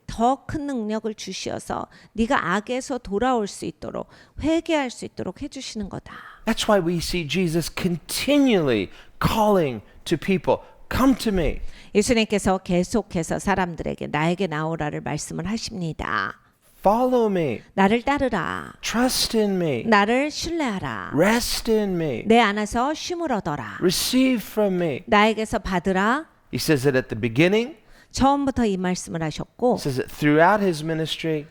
더 큰 능력을 주시어서 네가 악에서 돌아올 수 있도록 회개할 수 있도록 해주시는 거다. That's why we see Jesus continually calling to people, come to me. 예수님께서 계속해서 사람들에게 나에게 나오라를 말씀을 하십니다. Follow me. 나를 따르라. Trust in me. 나를 신뢰하라. Rest in me. 내 안에서 쉼을 얻어라. Receive from me. 나에게서 받으라. He says it at the beginning. 처음부터 이 말씀을 하셨고 He says it throughout His ministry.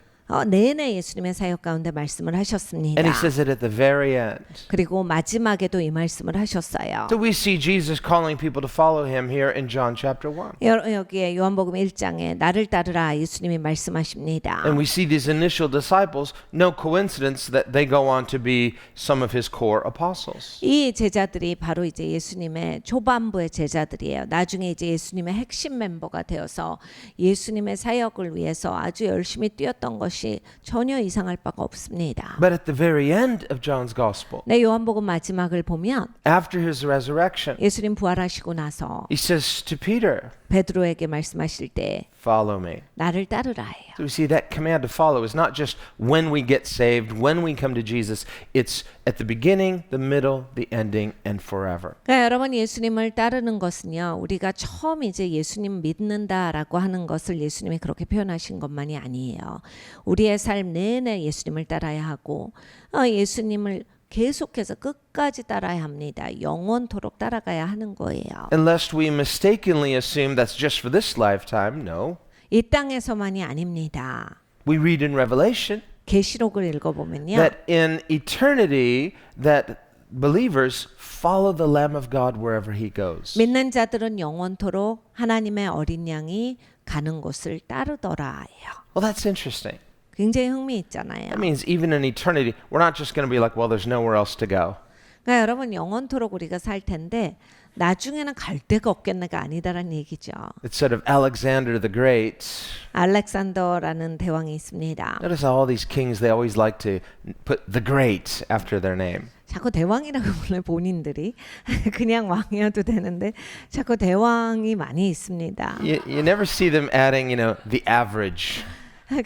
내내 예수님의 사역 가운데 말씀을 하셨습니다. And He says it at the very end. 그리고 마지막에도 이 말씀을 하셨어요. So we see Jesus calling people to follow Him here in John chapter 1. 여기에 요한복음 1장에 나를 따르라 예수님이 말씀하십니다. And we see these initial disciples, no coincidence that they go on to be some of His core apostles. 이 제자들이 바로 이제 예수님의 초반부의 제자들이에요. 나중에 이제 예수님의 핵심 멤버가 되어서 예수님의 사역을 위해서 아주 열심히 뛰었던 것이 전혀 이상할 바가 없습니다. But at the very end of John's Gospel, 네, 요한복음 마지막을 보면 after His resurrection, 예수님 부활하시고 나서 He says to Peter, 베드로에게 말씀하실 때 follow me. 나를 따르라 해요. So we see that command to follow is not just when we get saved, when we come to Jesus. It's at the beginning, the middle, the ending, and forever. 그러니까 여러분 예수님을 따르는 것은요. 우리가 처음 이제 예수님 믿는다라고 하는 것을 예수님이 그렇게 표현하신 것만이 아니에요. 우리의 삶 내내 예수님을 따라야 하고 예수님을 계속해서 끝까지 따라야 합니다. 영원토록 따라가야 하는 거예요. Unless we mistakenly assume that's just for this lifetime, no. 이 땅에서만이 아닙니다. We read in Revelation 계시록을 읽어보면요. that in eternity that believers follow the Lamb of God wherever he goes. 믿는 자들은 영원토록 하나님의 어린 양이 가는 곳을 따르더라예요. Well, that's interesting. 굉장히 흥미있잖아요. That means even in eternity, we're not just going to be like, well, there's nowhere else to go. 그러니까 여러분 영원토록 우리가 살 텐데 나중에는 갈 데가 없겠네가 아니다라는 얘기죠. It's said of Alexander the Great. 알렉산더라는 대왕이 있습니다. Notice how all these kings, they always like to put the Great after their name. 자꾸 대왕이라고 불러요 본인들이. 그냥 왕이어도 되는데 자꾸 대왕이 많이 있습니다. You never see them adding, the average.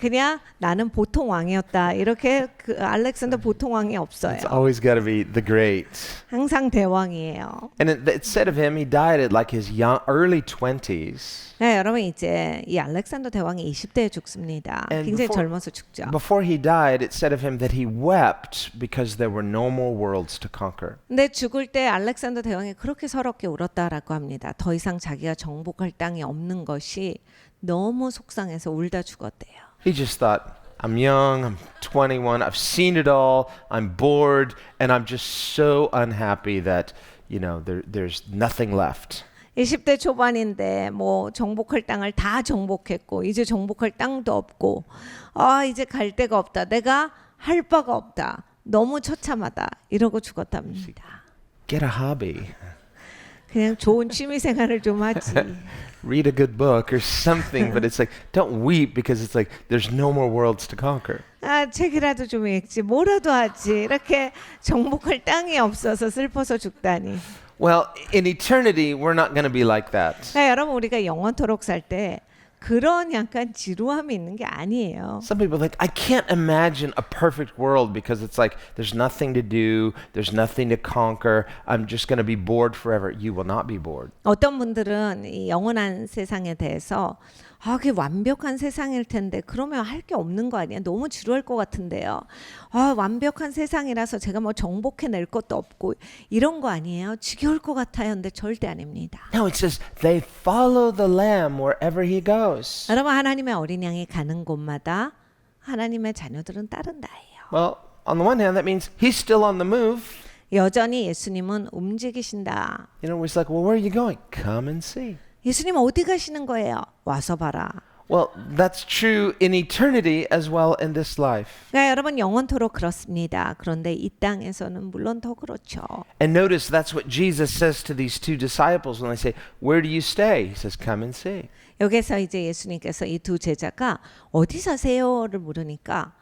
그냥 나는 보통 왕이었다 이렇게 그 알렉산더 보통 왕이 없어요. It's always got to be the Great. 항상 대왕이에요. And it said of him, he died at like his early 20s. 네, 여러분 이제 이 알렉산더 대왕이 20대에 죽습니다. And 굉장히 before- 젊어서 죽죠. Before he died, it said of him that he wept because there were no more worlds to conquer. 근데 죽을 때 알렉산더 대왕이 그렇게 서럽게 울었다라고 합니다. 더 이상 자기가 정복할 땅이 없는 것이 너무 속상해서 울다 죽었대요. He just thought, I'm young, I'm 21, I've seen it all, I'm bored, and I'm just so unhappy that, there's nothing left. 20대 초반인데 뭐 정복할 땅을 다 정복했고 이제 정복할 땅도 없고 이제 갈 데가 없다. 내가 할 바가 없다. 너무 처참하다. 이러고 죽었답니다. Get a hobby. 그냥 좋은 취미 생활을 좀 하지. Read a good book or something, but it's like, don't weep because it's like, there's no more worlds to conquer. 책이라도 좀 읽지. 뭐라도 하지. 이렇게 정복할 땅이 없어서 슬퍼서 죽다니. Well, in eternity, we're not going to be like that. 여러분 우리가 영원토록 살 때 그런 약간 지루함이 있는 게 아니에요. Some people think, I can't imagine a perfect world because it's like, there's nothing to do, there's nothing to conquer, I'm just going to be bored forever. You will not be bored. 어떤 분들은 이 영원한 세상에 대해서 그게 완벽한 세상일 텐데 그러면 할 게 없는 거 아니야? 너무 지루할 것 같은데요. 완벽한 세상이라서 제가 뭐 정복해낼 것도 없고 이런 거 아니에요? 지겨울 것 같아요. 근데 절대 아닙니다. No, it says they follow the Lamb wherever he goes. 여러분 하나님의 어린 양이 가는 곳마다 하나님의 자녀들은 따른다예요. Well, on the one hand, that means he's still on the move. 여전히 예수님은 움직이신다. It's like, well, where are you going? Come and see. 예수님 어디 가시는 거예요? 와서 봐라. Well, that's true in eternity as well in this life. 그러니까 여러분 영원토록 그렇습니다. 그런데 이 땅에서는 물론 더 그렇죠. And notice that's what Jesus says to these two disciples when they say, where do you stay? He says, come and see. 여기서 이제 예수님께서 이 두 제자가 어디 사세요를 물으니까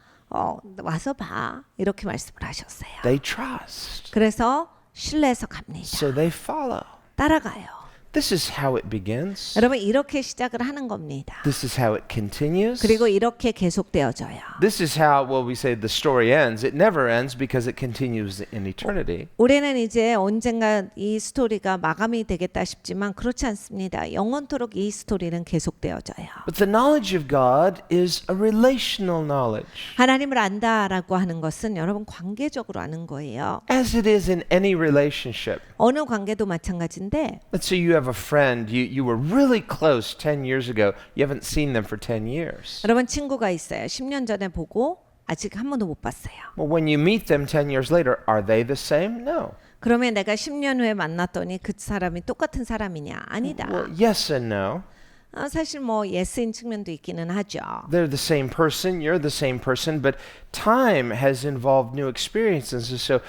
와서 봐 이렇게 말씀을 하셨어요. They trust. 그래서 신뢰해서 갑니다. So they follow. 따라가요. This is how it begins. 여러분 이렇게 시작을 하는 겁니다. This is how it continues. 그리고 이렇게 계속되어져요. This is how, we say the story ends. It never ends because it continues in eternity. 우리는 이제 언젠가 이 스토리가 마감이 되겠다 싶지만 그렇지 않습니다. 영원토록 이 스토리는 계속되어져요. But the knowledge of God is a relational knowledge. 하나님을 안다라고 하는 것은 여러분 관계적으로 아는 거예요. As it is in any relationship. 어느 관계도 마찬가지인데 Let's say you have a friend, you were really close 10 years ago. You haven't seen them for 10 years. 여러분 친구가 있어요. 10년 전에 보고 아직 한 번도 못 봤어요. Well, when you meet them 10 years later, are they the same? No. 그러면 내가 10년 후에 만났더니 그 사람이 똑같은 사람이냐? 아니다. Well, yes and no. 사실 뭐 예스인 측면도 있기는 하죠. They're the same person, you're the same person, but time has involved new experiences. And so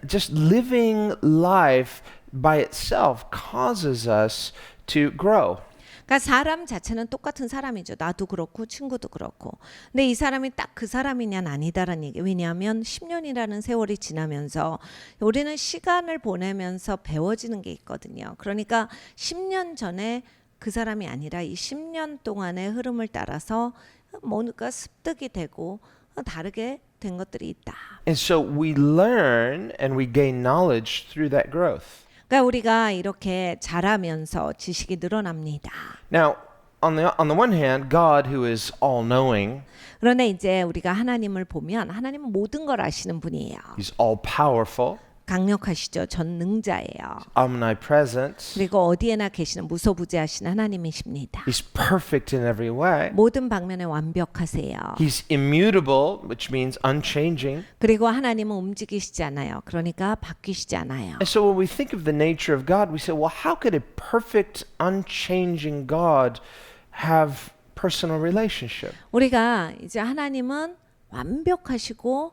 just living life by itself causes us to grow. 그러니까 사람 자체는 똑같은 사람이죠. 나도 그렇고 친구도 그렇고. 근데 이 사람이 딱 그 사람이냐는 아니다라는 얘기. 왜냐하면 10년이라는 세월이 지나면서 우리는 시간을 보내면서 배워지는 게 있거든요. 그러니까 10년 전에 그 사람이 아니라 이 10년 동안의 흐름을 따라서 뭔가 습득이 되고 다르게 된 것들이 있다. And so we learn and we gain knowledge through that growth. 그러니까 우리가 이렇게 자라면서 지식이 늘어납니다. Now, on the one hand, God, who is all-knowing, 그런데 이제 우리가 하나님을 보면 하나님은 모든 걸 아시는 분이에요. He's all-powerful. 강력하시죠. 전능자예요. omnipresent. 그리고 어디에나 계시는 무소부재하신 하나님이십니다. He's perfect in every way. 모든 방면에 완벽하세요. He's immutable, which means unchanging. 그리고 하나님은 움직이시지 않아요. 그러니까 바뀌시지 않아요. And so when we think of the nature of God, we say, well, how could a perfect, unchanging God have personal relationship? 우리가 이제 하나님은 완벽하시고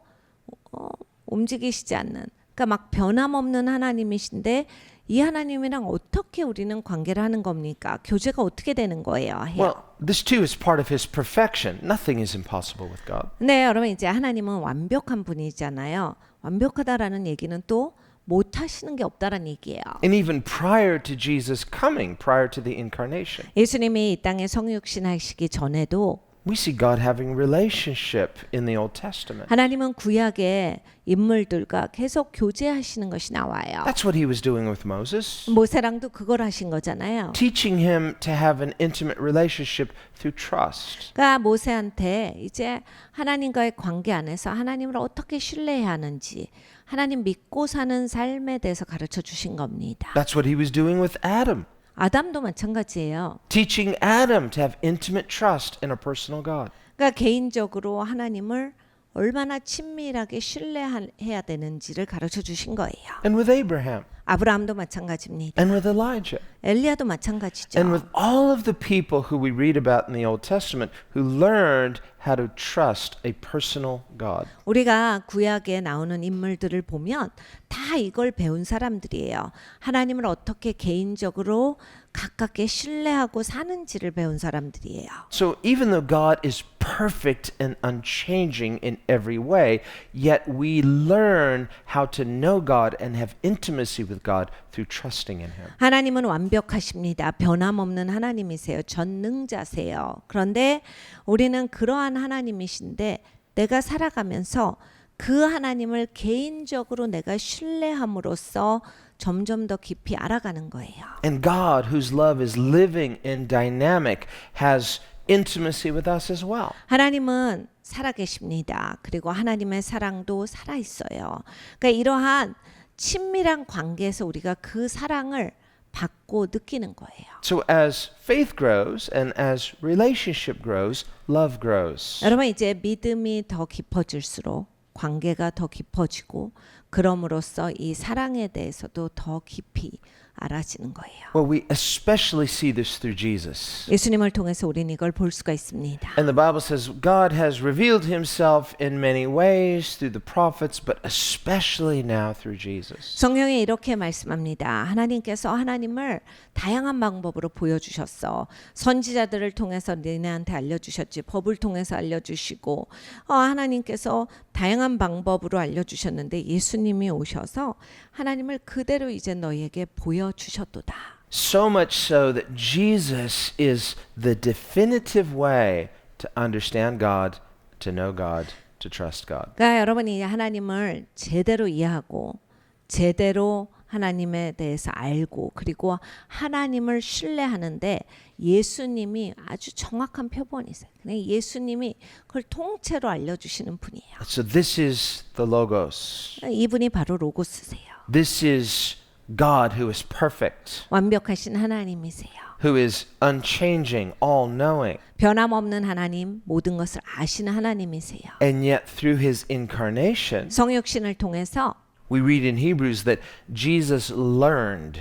움직이시지 않는, 그러니까 막 변함없는 하나님이신데 이 하나님이랑 어떻게 우리는 관계를 하는 겁니까? 교제가 어떻게 되는 거예요? 해요. Well, this too is part of his perfection. Nothing is impossible with God. 네, 여러분 이제 하나님은 완벽한 분이잖아요. 완벽하다라는 얘기는 또 못하시는 게 없다라는 얘기예요. And even prior to Jesus coming, prior to the incarnation, 예수님이 이 땅에 성육신 하시기 전에도 we see God having relationship in the Old Testament. 하나님은 구약의 인물들과 계속 교제하시는 것이 나와요. That's what he was doing with Moses, 모세랑도 그걸 하신 거잖아요. teaching him to have an intimate relationship through trust. 그러니까 모세한테 이제 하나님과의 관계 안에서 하나님을 어떻게 신뢰해야 하는지, 하나님 믿고 사는 삶에 대해서 가르쳐 주신 겁니다. That's what he was doing with Adam, 아담도 마찬가지예요. teaching Adam to have intimate trust in a personal God. 그러니까 개인적으로 하나님을 얼마나 친밀하게 신뢰해야 되는지를 가르쳐 주신 거예요. And with Abraham, 아브라함도 마찬가지입니다. and with Elijah, 엘리야도 마찬가지죠. and with all of the people who we read about in the Old Testament who learned how to trust a personal God. 우리가 구약에 나오는 인물들을 보면 다 이걸 배운 사람들이에요. 하나님을 어떻게 개인적으로 가깝게 신뢰하고 사는지를 배운 사람들이에요. So even though God is perfect and unchanging in every way, yet we learn how to know God and have intimacy with God through trusting in Him. 하나님은 완벽하십니다. 변함없는 하나님이세요. 전능자세요. 그런데 우리는 그러한 하나님이신데 내가 살아가면서 그 하나님을 개인적으로 내가 신뢰함으로써 점점 더 깊이 알아가는 거예요. And God, whose love is living and dynamic, has intimacy with us as well. 하나님은 살아계십니다. 그리고 하나님의 사랑도 살아있어요. 그러니까 이러한 친밀한 관계에서 우리가 그 사랑을 받고 느끼는 거예요. So as faith grows and as relationship grows, love grows. 여러분 이제 믿음이 더 깊어질수록 관계가 더 깊어지고 그럼으로써 이 사랑에 대해서도 더 깊이 알아지는 거예요. Well, we especially see this through Jesus. 예수님을 통해서 우리는 이걸 볼 수가 있습니다. And the Bible says God has revealed himself in many ways through the prophets, but especially now through Jesus. 성경에 이렇게 말씀합니다. 하나님께서 하나님을 다양한 방법으로 보여주셨어. 선지자들을 통해서 너네한테 알려주셨지. 법을 통해서 알려주시고 하나님께서 다양한 방법으로 알려주셨는데 예수님이 오셔서 하나님을 그대로 이제 너희에게 보여주셨도다. So much so that Jesus is the definitive way to understand God, to know God, to trust God. 그러니까 여러분이 하나님을 제대로 이해하고 제대로 하나님에 대해서 알고 그리고 하나님을 신뢰하는데 예수님이 아주 정확한 표본이세요. 예수님이 그걸 통째로 알려주시는 분이에요. So this is the Logos. 이분이 바로 로고스세요. This is God who is perfect, 완벽하신 하나님이세요. who is unchanging, all-knowing. 변함없는 하나님, 모든 것을 아시는 하나님이세요. And yet through his incarnation, 성육신을 통해서 we read in Hebrews that Jesus learned.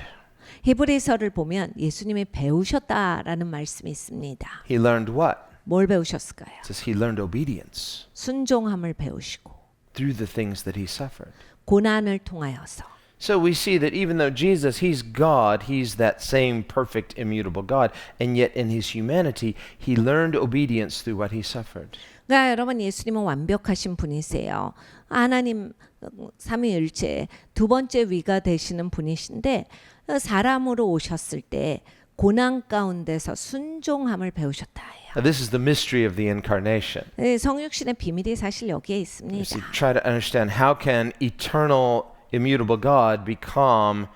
히브리서를 보면 예수님이 배우셨다라는 말씀이 있습니다. He learned what? 뭘 배우셨을까요? It says he learned obedience 순종함을 배우시고 through the things that he suffered. 고난을 통하여서. So we see that even though Jesus, he's God, he's that same perfect, immutable God, and yet in his humanity, he learned obedience through what he suffered. 그러니까 여러분 예수님은 완벽하신 분이세요. 하나님 삼위일체 두 번째 위가 되시는 분이신데 사람으로 오셨을 때 고난 가운데서 순종함을 배우셨다 해요. Now, this is the mystery of the incarnation. 성육신의 비밀이 사실 여기에 You 있습니다. see, try to understand how can eternal, immutable God become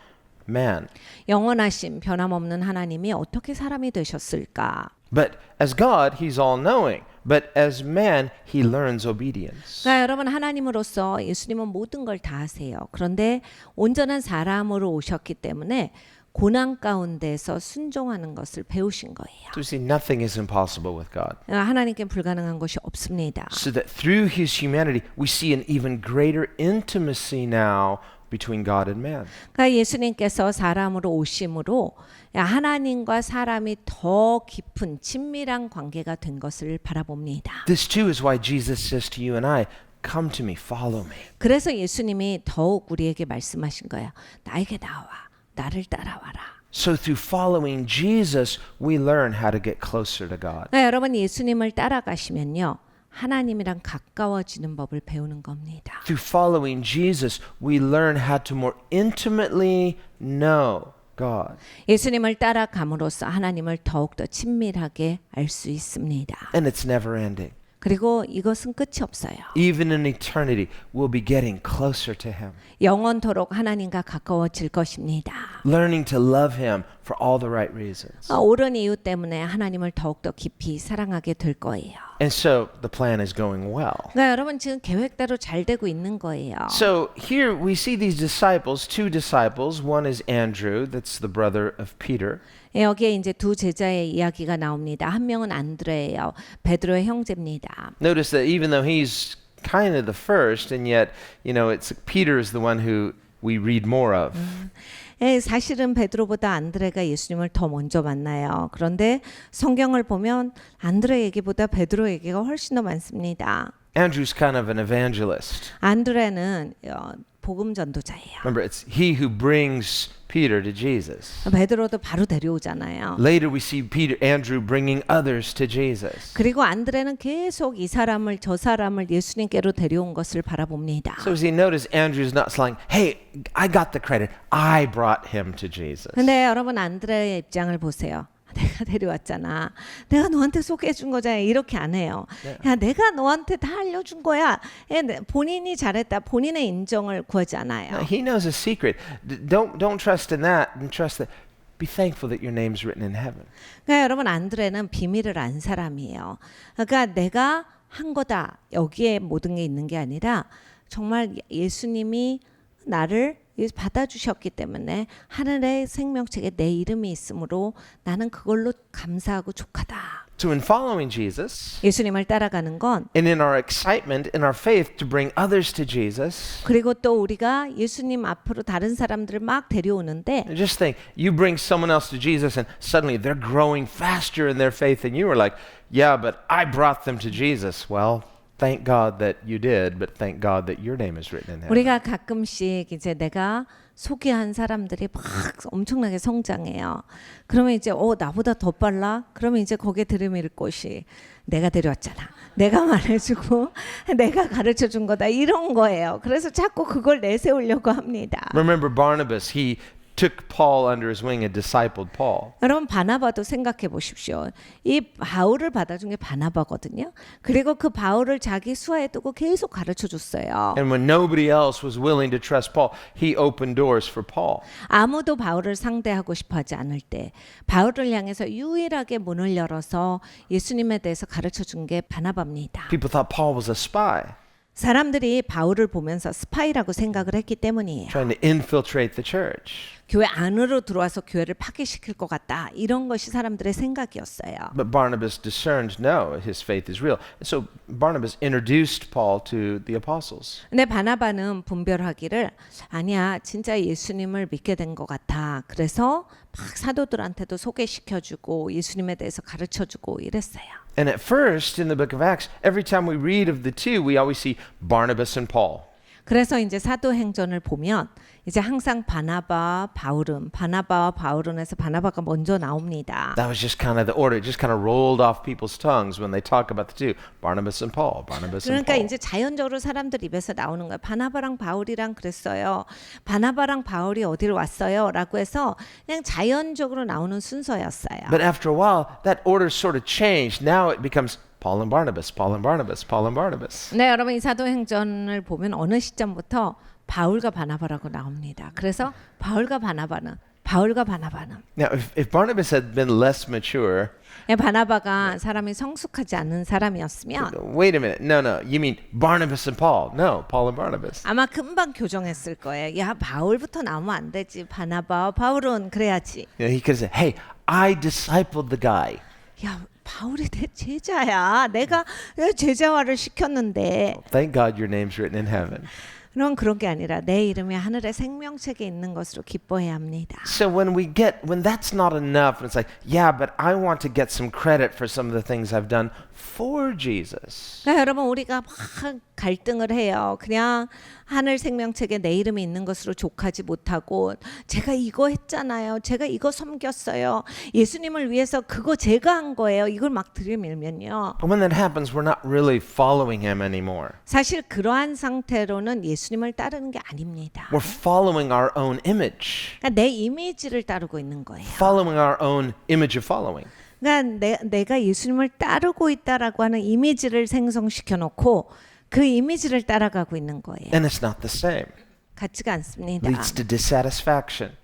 man? 영원하신 변함없는 하나님이 어떻게 사람이 되셨을까? But as God, he's all-knowing. but as man, he learns obedience. 그러니까 여러분 하나님으로서 예수님은 모든 걸 다 하세요. 그런데 온전한 사람으로 오셨기 때문에 고난 가운데서 순종하는 것을 배우신 거예요. So we see nothing is impossible with God. 하나님께 불가능한 것이 없습니다. So that through his humanity, we see an even greater intimacy now between God and man. 그러니까 예수님께서 사람으로 오심으로 하나님과 사람이 더 깊은 친밀한 관계가 된 것을 바라봅니다. This too is why Jesus says to you and I, come to me, follow me. 그래서 예수님이 더욱 우리에게 말씀하신 거예요. 나에게 나와, 나를 따라와라. So through following Jesus, we learn how to get closer to God. 그러니까 여러분 예수님을 따라가시면요. 하나님이랑 가까워지는 법을 배우는 겁니다. Through following Jesus, we learn how to more intimately know God. 예수님을 따라감으로써 하나님을 더욱더 친밀하게 알 수 있습니다. And it's never ending. 그리고 이것은 끝이 없어요. Even in eternity, we'll be getting closer to him. 영원토록 하나님과 가까워질 것입니다. Learning to love him for all the right reasons. 옳은 이유 때문에 하나님을 더욱더 깊이 사랑하게 될 거예요. And so the plan is going well. 그러니까 여러분 지금 계획대로 잘 되고 있는 거예요. So here we see these disciples, two disciples. One is Andrew, that's the brother of Peter. 여기에 이제 두 제자의 이야기가 나옵니다. 한 명은 안드레예요. 베드로의 형제입니다. Notice that even though he's kind of the first, and yet, it's Peter is the one who we read more of. 사실은 베드로보다 안드레가 예수님을 더 먼저 만나요. 그런데 성경을 보면 안드레 얘기보다 베드로 얘기가 훨씬 더 많습니다. Andrew's kind of an evangelist. 안드레는 복음 전도자예요. Remember, it's he who brings Peter to Jesus. 베드로도 바로 데려오잖아요. Later we see Andrew bringing others to Jesus. 그리고 안드레는 계속 이 사람을 저 사람을 예수님께로 데려온 것을 바라봅니다. So as you notice, Andrew's not saying, "Hey, I got the credit. I brought him to Jesus." 근데 여러분 안드레의 입장을 보세요. 내가 데려왔잖아. 내가 너한테 소개해 준 거잖아. 이렇게 안 해요. 야, 내가 너한테 다 알려준 거야. 본인이 잘했다. 본인의 인정을 구하지 않아요. No, he knows a secret. Don't trust in that. And trust that. Be thankful that your name's written in heaven. 그러니까 여러분 안드레는 비밀을 안 사람이에요. 그러니까 내가 한 거다. 여기에 모든 게 있는 게 아니라 정말 예수님이 나를 받아주셨기 때문에 하늘의 생명책에 내 이름이 있으므로 나는 그걸로 감사하고 족하다. So in following Jesus, 예수님을 따라가는 건 and in our excitement, in our faith to bring others to Jesus, 그리고 또 우리가 예수님 앞으로 다른 사람들을 막 데려오는데 just think, you bring someone else to Jesus and suddenly they're growing faster in their faith and you were like, yeah, but I brought them to Jesus. Well, thank God that you did, but thank God that your name is written in heaven. 우리가 가끔씩 이제 내가 소개한 사람들이 막 엄청나게 성장해요. 그러면 이제 나보다 더 빨라? 그러면 이제 거기에 들이밀 곳이 내가 데려왔잖아. 내가 말해주고 내가 가르쳐준 거다. 이런 거예요. 그래서 자꾸 그걸 내세우려고 합니다. Remember Barnabas, he took Paul under his wing and discipled Paul. 여러분 바나바도 생각해 보십시오. 이 바울을 받아준 게 바나바거든요. 그리고 그 바울을 자기 수하에 두고 계속 가르쳐 줬어요. And when nobody else was willing to trust Paul, he opened doors for Paul. 아무도 바울을 상대하고 싶어하지 않을 때 바울을 향해서 유일하게 문을 열어서 예수님에 대해서 가르쳐 준 게 바나바입니다. People thought Paul was a spy, 사람들이 바울을 보면서 스파이라고 생각을 했기 때문이에요. trying to infiltrate the church. 교회 안으로 들어와서 교회를 파괴시킬 것 같다. 이런 것이 사람들의 생각이었어요. But Barnabas discerned, no, his faith is real. And so Barnabas introduced Paul to the apostles. 근데 바나바는 분별하기를 아니야 진짜 예수님을 믿게 된 것 같아. 그래서 막 사도들한테도 소개시켜주고 예수님에 대해서 가르쳐주고 이랬어요. And at first, in the book of Acts, every time we read of the two, we always see Barnabas and Paul. 그래서 이제 사도행전을 보면 이제 항상 바나바와 바울은에서 바나바가 먼저 나옵니다. That was just kind of the order. It just kind of rolled off people's tongues when they talk about the two, Barnabas and Paul, Barnabas and 그러니까 Paul. 이제 자연적으로 사람들 입에서 나오는 거예요. 바나바랑 바울이랑 그랬어요. 바나바랑 바울이 어디로 왔어요? 라고 해서 그냥 자연적으로 나오는 순서였어요. But after a while, that order sort of changed. Now it becomes Paul and Barnabas, Paul and Barnabas, Paul and Barnabas. 네, 여러분 이 사도행전을 보면 어느 시점부터 바울과 바나바라고 나옵니다. 그래서 바울과 바나바는 바울과 바나바는 Now, if Barnabas had been less mature, 바나바가 사람이 성숙하지 않은 사람이었으면 wait a minute, no, you mean Barnabas and Paul? No, Paul and Barnabas. 아마 금방 교정했을 거예요. 야, 바울부터 나오면 안 되지. 바나바, 바울은 그래야지. He could have said, hey, I discipled the guy. 야, 바울이 내 제자야. 내가 제자화를 시켰는데. Thank God your name's written in heaven. 그런 게 아니라 내 이름이 하늘의 생명책에 있는 것으로 기뻐해야 합니다. So when that's not enough, and it's like, yeah, but I want to get some credit for some of the things I've done for Jesus. 그러니까 여러분 우리가 막 갈등을 해요. 그냥 하늘 생명책에 내 이름이 있는 것으로 족하지 못하고 제가 이거 했잖아요. 제가 이거 섬겼어요. 예수님을 위해서 그거 제가 한 거예요. 이걸 막 들이밀면요. When that happens, we're not really following him anymore. 사실 그러한 상태로는 예수님을 따르는 게 아닙니다. We're following our own image. 그러니까 내 이미지를 따르고 있는 거예요. Following our own image of following. 그러니까 내가 예수님을 따르고 있다라고 하는 이미지를 생성시켜 놓고 그 이미지를 따라가고 있는 거예요. And it's not the same. 같지가 않습니다. Leads to dissatisfaction.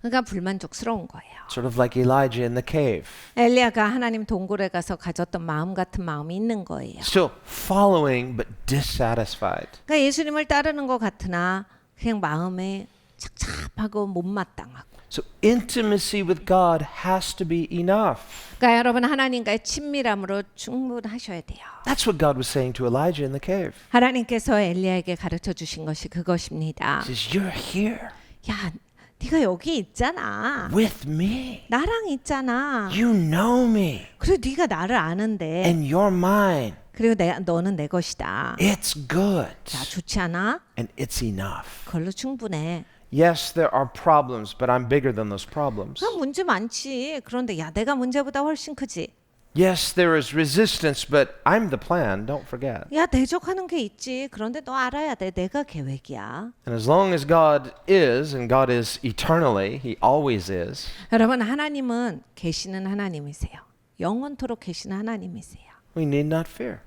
그러니까 불만족스러운 거예요. Sort of like Elijah in the cave. 엘리야가 하나님 동굴에 가서 가졌던 마음 같은 마음이 있는 거예요. Still following but dissatisfied. 그러니까 예수님을 따르는 것 같으나 그냥 마음에 착잡하고 못마땅하고. So intimacy with God has to be enough. 그러니까 여러분 하나님과의 친밀함으로 충분하셔야 돼요. That's what God was saying to Elijah in the cave. 하나님께서 엘리야에게 가르쳐 주신 것이 그것입니다. He says, you're here 야, 네가 여기 있잖아. with me. 나랑 있잖아. You know me. 그리고 네가 나를 아는데. And you're mine. 그리고 너는 내 것이다. It's good. 자, 좋지 않아? And it's enough. 그걸로 충분해. Yes, there are problems, but I'm bigger than those problems. 문제 많지. 그런데 야, 내가 문제보다 훨씬 크지. Yes, there is resistance, but I'm the plan, don't forget. 야, 대적하는 게 있지. 그런데 너 알아야 돼. 내가 계획이야. And as long as God is, and God is eternally, He always is, 여러분, 하나님은 계시는 하나님이세요. 영원토록 계시는 하나님이세요. we need not fear.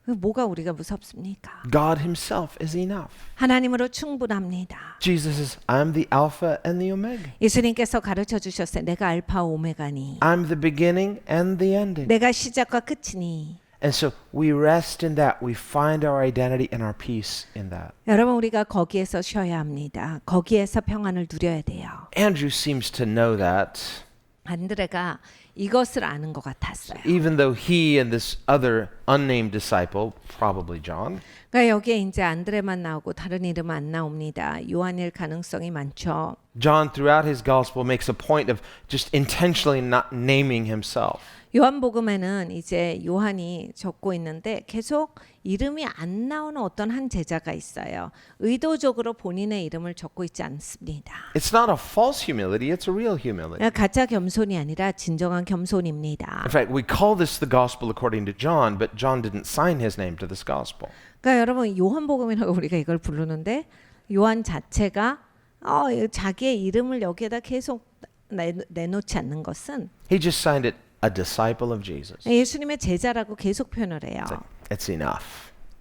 뭐가 우리가 무섭습니까? God Himself is enough. 하나님으로 충분합니다. Jesus says, I'm the Alpha and the Omega. 예수님께서 가르쳐 주셨어요. 내가 알파 오메가니. I'm the beginning and the ending. 내가 시작과 끝이니. And so we rest in that. We find our identity and our peace in that. 여러분 우리가 거기에서 쉬어야 합니다. 거기에서 평안을 누려야 돼요. Andrew seems to know that. 안드레가 이것을 아는 것 같았어요. Even though he and this other unnamed disciple, probably John, 그러니까 여기에 이제 안드레만 나오고 다른 이름 안 나옵니다. 요한일 가능성이 많죠. John throughout his gospel makes a point of just intentionally not naming himself. 요한복음에는 이제 요한이 적고 있는데 계속 이름이 안 나오는 어떤 한 제자가 있어요. 의도적으로 본인의 이름을 적고 있지 않습니다. It's not a false humility, it's a real humility. 가짜 겸손이 아니라 진정한 겸손입니다. In fact, we call this the gospel according to John, but John didn't sign his name to this gospel. 그러니까 여러분 요한복음이라고 우리가 이걸 부르는데 요한 자체가 자기의 이름을 여기에다 계속 내놓지 않는 것은 He just signed it a disciple of Jesus. 예수님의 제자라고 계속 표현을 해요. It's enough.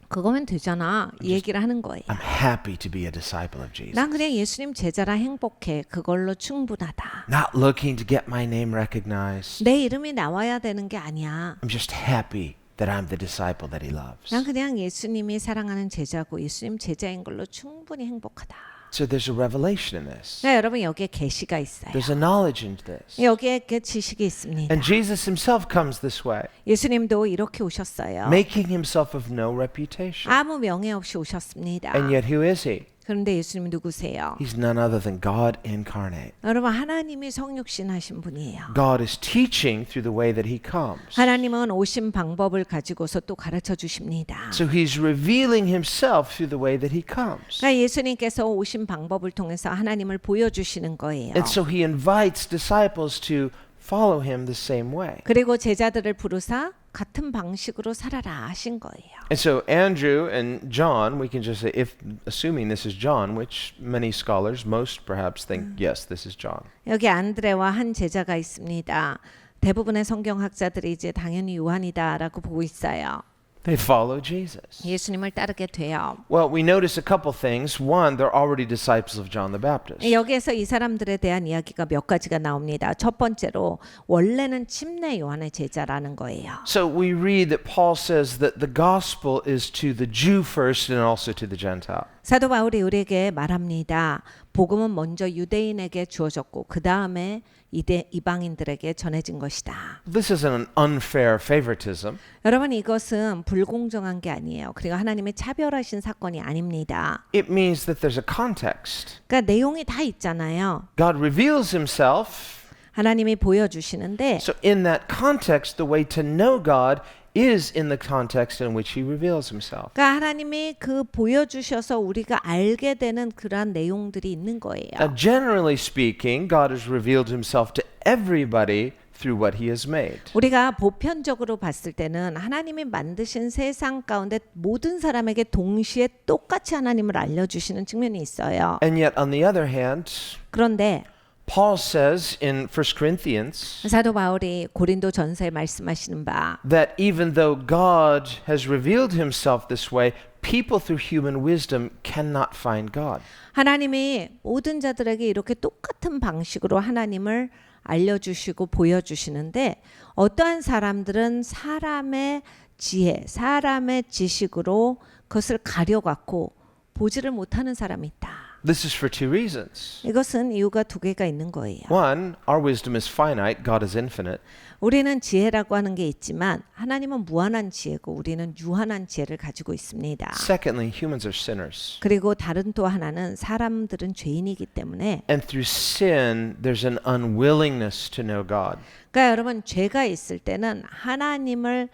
그거면 되잖아. 이 얘기를 하는 거예요. I'm happy to be a disciple of Jesus. 난 그냥 예수님 제자라 행복해. 그걸로 충분하다. Not looking to get my name recognized. 내 이름이 나와야 되는 게 아니야. I'm just happy that I'm the disciple that He loves. 난 그냥 예수님이 사랑하는 제자고 예수님 제자인 걸로 충분히 행복하다. So there's a revelation in this. 네, 여러분 여기에 계시가 있어요. There's a knowledge in this. 여기에 그 지식이 있습니다. And Jesus Himself comes this way, 예수님도 이렇게 오셨어요. making Himself of no reputation. 아무 명예 없이 오셨습니다. And yet who is He? 그런데 예수님이 누구세요? He's none other than God incarnate. 여러분 하나님이 성육신 하신 분이에요. God is teaching through the way that He comes. 하나님은 오신 방법을 가지고서 또 가르쳐 주십니다. So He's revealing Himself through the way that He comes. 그러니까 예수님께서 오신 방법을 통해서 하나님을 보여주시는 거예요. And so He invites disciples to follow Him the same way. 그리고 제자들을 부르사 같은 방식으로 살아라 하신 거예요. And so Andrew and John, we can just say, if assuming this is John, which many scholars, most perhaps think, yes, this is John. 여기 안드레와 한 제자가 있습니다. 대부분의 성경학자들이 이제 당연히 요한이다라고 보고 있어요. They follow Jesus. 예수님을 따르게 돼요. Well, we notice a couple things. One, they're already disciples of John the Baptist. 여기에서 이 사람들에 대한 이야기가 몇 가지가 나옵니다. 첫 번째로 원래는 침례 요한의 제자라는 거예요. So we read that Paul says that the gospel is to the Jew first and also to the Gentile. 사도 바울이 우리에게 말합니다. 복음은 먼저 유대인에게 주어졌고 그 다음에 이방인들에게 전해진 것이다. This isn't an unfair favoritism. 여러분 이것은 불공정한 게 아니에요. 그리고 하나님이 차별하신 사건이 아닙니다. It means that there's a context. 그러니까 내용이 다 있잖아요. God reveals himself. 하나님이 보여주시는데 So in that context, the way to know God is in the context in which he reveals himself. 그러니까 하나님이 그 보여주셔서 우리가 알게 되는 그러한 내용들이 있는 거예요. Now, generally speaking, God has revealed himself to everybody through what he has made. 우리가 보편적으로 봤을 때는 하나님이 만드신 세상 가운데 모든 사람에게 동시에 똑같이 하나님을 알려주시는 측면이 있어요. And yet, on the other hand, 그런데 Paul says in 1 Corinthians 사도 바울이 고린도 전서에 말씀하시는 바 that even though God has revealed himself this way, people through human wisdom cannot find God. 하나님이 모든 자들에게 이렇게 똑같은 방식으로 하나님을 알려주시고 보여주시는데 어떠한 사람들은 사람의 지혜, 사람의 지식으로 그것을 가려갖고 보지를 못하는 사람이 있다. This is for two reasons. 이것은 이유가 두 개가 있는 거예요. One, our wisdom is finite, God is infinite. 우리는 지혜라고 하는 게 있지만 하나님은 무한한 지혜고 우리는 유한한 지혜를 가지고 있습니다. Secondly, humans are sinners. 그리고 다른 또 하나는 사람들은 죄인이기 때문에 And through sin, there's an unwillingness to know God. 그러니까 여러분 죄가 있을 때는 하나님을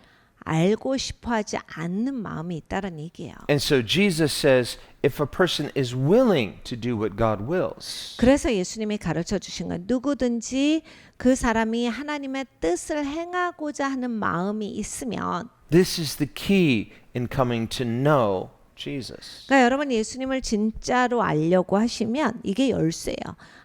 알고 싶어하지 않는 마음이 있다는 얘기예요. And so Jesus says, if a person is willing to do what God wills, 그래서 예수님이 가르쳐 주신 건 누구든지 그 사람이 하나님의 뜻을 행하고자 하는 마음이 있으면 this is the key in coming to know Jesus. 그러니까 여러분 예수님을 진짜로 알려고 하시면 이게 열쇠예요.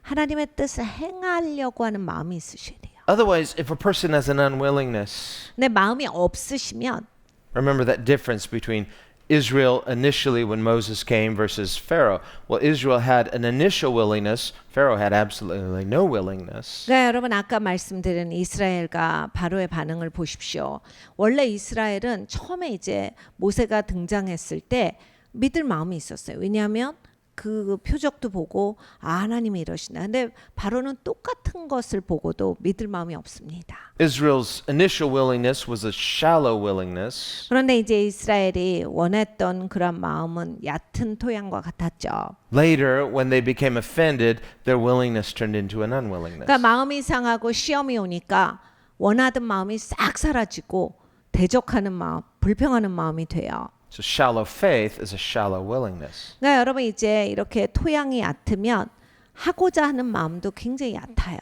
하나님의 뜻을 행하려고 하는 마음이 있으셔야 돼요. Otherwise, if a person has an unwillingness, 내 마음이 없으시면 remember that difference between Israel initially when Moses came versus Pharaoh. Well, Israel had an initial willingness. Pharaoh had absolutely no willingness. 네, 여러분 아까 말씀드린 이스라엘과 바로의 반응을 보십시오. 원래 이스라엘은 처음에 이제 모세가 등장했을 때 믿을 마음이 있었어요. 왜냐하면 그 표적도 보고 하나님이 이러시나. 근데 바로는 똑같은 것을 보고도 믿을 마음이 없습니다. Israel's initial willingness was a shallow willingness. 그런데 이제 이스라엘이 원했던 그런 마음은 얕은 토양과 같았죠. Later, when they became offended, their willingness turned into an unwillingness. 그러니까 마음이 상하고 시험이 오니까 원하던 마음이 싹 사라지고 대적하는 마음, 불평하는 마음이 돼요. So shallow faith is a shallow willingness. 그러니까 여러분 이제 이렇게 토양이 얕으면 하고자 하는 마음도 굉장히 얕아요.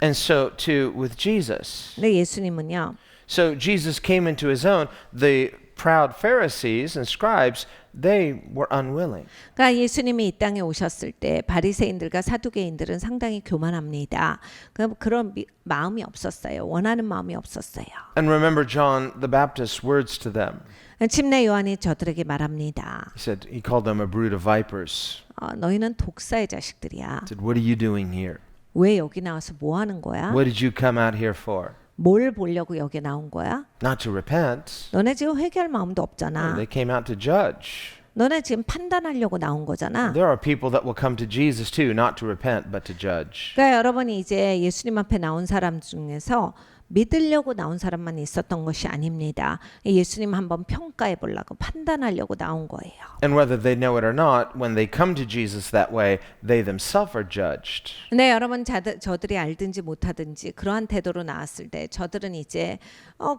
And so too with Jesus. 근데 예수님은요. So Jesus came into his own. The proud Pharisees and scribes, they were unwilling. 그러니까 예수님이 이 땅에 오셨을 때 바리새인들과 사두개인들은 상당히 교만합니다. 그런 마음이 없었어요. 원하는 마음이 없었어요. And remember John the Baptist's words to them. 침례 요한이 저들에게 말합니다. He called them a brood of vipers. 너희는 독사의 자식들이야. He said, what are you doing here? 왜 여기 나와서 뭐 하는 거야? What did you come out here for? 뭘 보려고 여기 나온 거야? Not to repent. 너네 지금 회개할 마음도 No, 없잖아. they came out to judge. 너네 지금 판단하려고 나온 거잖아. There are people that will come to Jesus too, not to repent, but to judge. 그러니까 여러분이 이제 예수님 앞에 나온 사람 중에서 믿으려고 나온 사람만 있었던 것이 아닙니다. 예수님 한번 평가해 보려고 판단하려고 나온 거예요. And whether they know it or not, when they come to Jesus that way, they themselves are judged. 네, 여러분 저들이 알든지 못하든지 그러한 태도로 나왔을 때 저들은 이제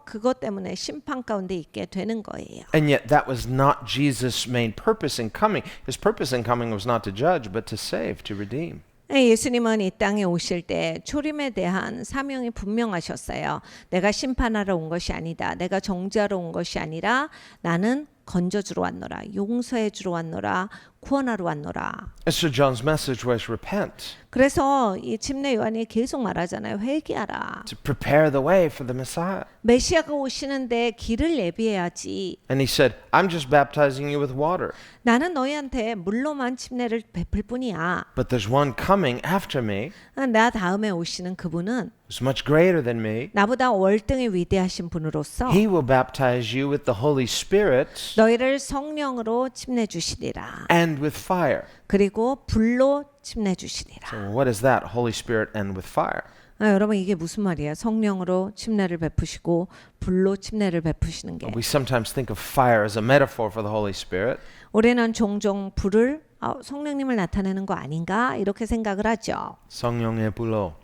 그것 때문에 심판 가운데 있게 되는 거예요. And yet that was not Jesus' main purpose in coming. His purpose in coming was not to judge, but to save, to redeem. 예수님은 이 땅에 오실 때 초림에 대한 사명이 분명하셨어요. 내가 심판하러 온 것이 아니다. 내가 정죄하러 온 것이 아니라 나는 건져주러 왔노라, 용서해주러 왔노라, 구원하러 왔노라. And so John's message was repent, 그래서 이 침례 요한이 계속 말하잖아요. 회개하라. to prepare the way for the Messiah. 메시아가 오시는데 길을 예비해야지. And he said, I'm just baptizing you with water, 나는 너희한테 물로만 침례를 베풀 뿐이야. but there's one coming after me 나 다음에 오시는 그분은 who's much greater than me. 나보다 월등히 위대하신 분으로서 He will baptize you with the Holy Spirit 너희를 성령으로 침례 주시리라. and with fire. 그리고 불로 침례 주시리라. So what is that? Holy Spirit and with fire. 여러분 이게 무슨 말이에요? 성령으로 침례를 베푸시고 불로 침례를 베푸시는 게. We sometimes think of fire as a metaphor for the Holy Spirit. 우리는 종종 불을 성령님을 나타내는 거 아닌가 이렇게 생각을 하죠. 성령의 불로.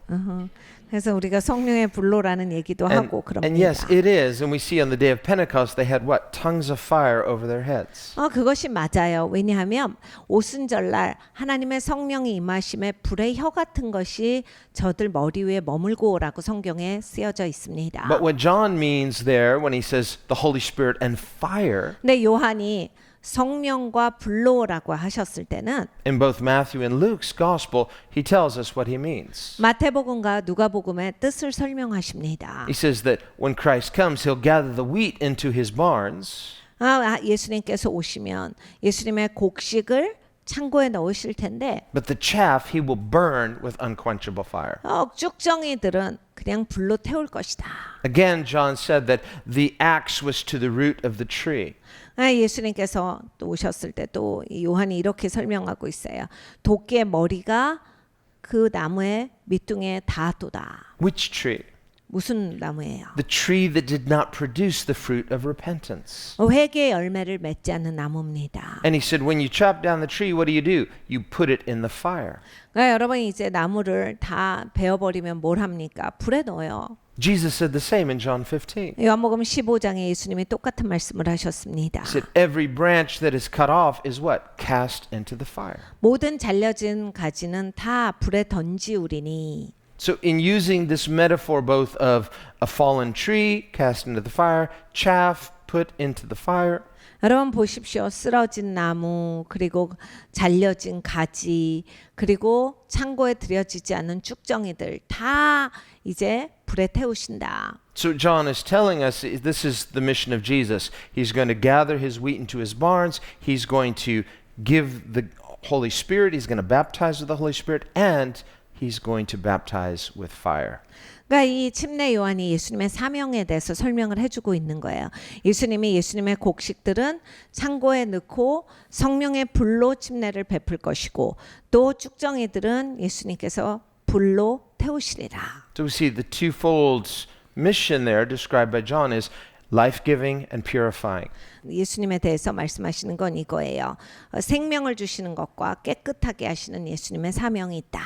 그래서 우리가 성령의 불로라는 얘기도 하고 그럽니다. And yes, it is. And we see on the day of Pentecost they had what? Tongues of fire over their heads. 그것이 맞아요. 왜냐하면 오순절날 하나님의 성령이 임하심에 불의 혀 같은 것이 저들 머리 위에 머물고라고 성경에 쓰여져 있습니다. But what John means there when he says the Holy Spirit and fire, 근데 요한이 성령과 불로라고 하셨을 때는 in both Matthew and Luke's gospel, he tells us what he means. 마태복음과 누가복음의 뜻을 설명하십니다. He says that when Christ comes, he'll gather the wheat into his barns, 예수님께서 오시면 예수님의 곡식을 창고에 넣으실 텐데 but the chaff he will burn with unquenchable fire. 쭉정이들은 그냥 불로 태울 것이다. Again, John said that the axe was to the root of the tree. 예수님께서 또 오셨을 때 또 요한이 이렇게 설명하고 있어요. 도끼의 머리가 그 나무의 밑둥에 닿았도다. Which tree? 무슨 나무예요? The tree that did not produce the fruit of repentance. 회개의 열매를 맺지 않는 나무입니다. And he said, when you chop down the tree, what do? You put it in the fire. 그러니까 여러분이 이제 나무를 다 베어버리면 뭘 합니까? 불에 넣어요. Jesus said the same in John 15. 요한복음 15장에 예수님이 똑같은 말씀을 하셨습니다. He said, every branch that is cut off is what? Cast into the fire. 모든 잘려진 가지는 다 불에 던지우리니. So in using this metaphor both of a fallen tree cast into the fire, chaff put into the fire, 여러분 보십시오. 쓰러진 나무, 그리고 잘려진 가지, 그리고 창고에 들여지지 않는 쭉정이들 다 이제 불에 태우신다. So John is telling us this is the mission of Jesus. He's going to gather his wheat into his barns. He's going to give the Holy Spirit. He's going to baptize with the Holy Spirit, and he's going to baptize with fire. 그러니까 이 침례 요한이 예수님의 사명에 대해서 설명을 해주고 있는 거예요. 예수님의 곡식들은 창고에 넣고 성령의 불로 침례를 베풀 것이고 또 쭉정이들은 예수님께서 불로 태우시리라. So we see the twofold mission there described by John is life-giving and purifying. 예수님에 대해서 말씀하시는 건 이거예요. 생명을 주시는 것과 깨끗하게 하시는 예수님의 사명이 있다.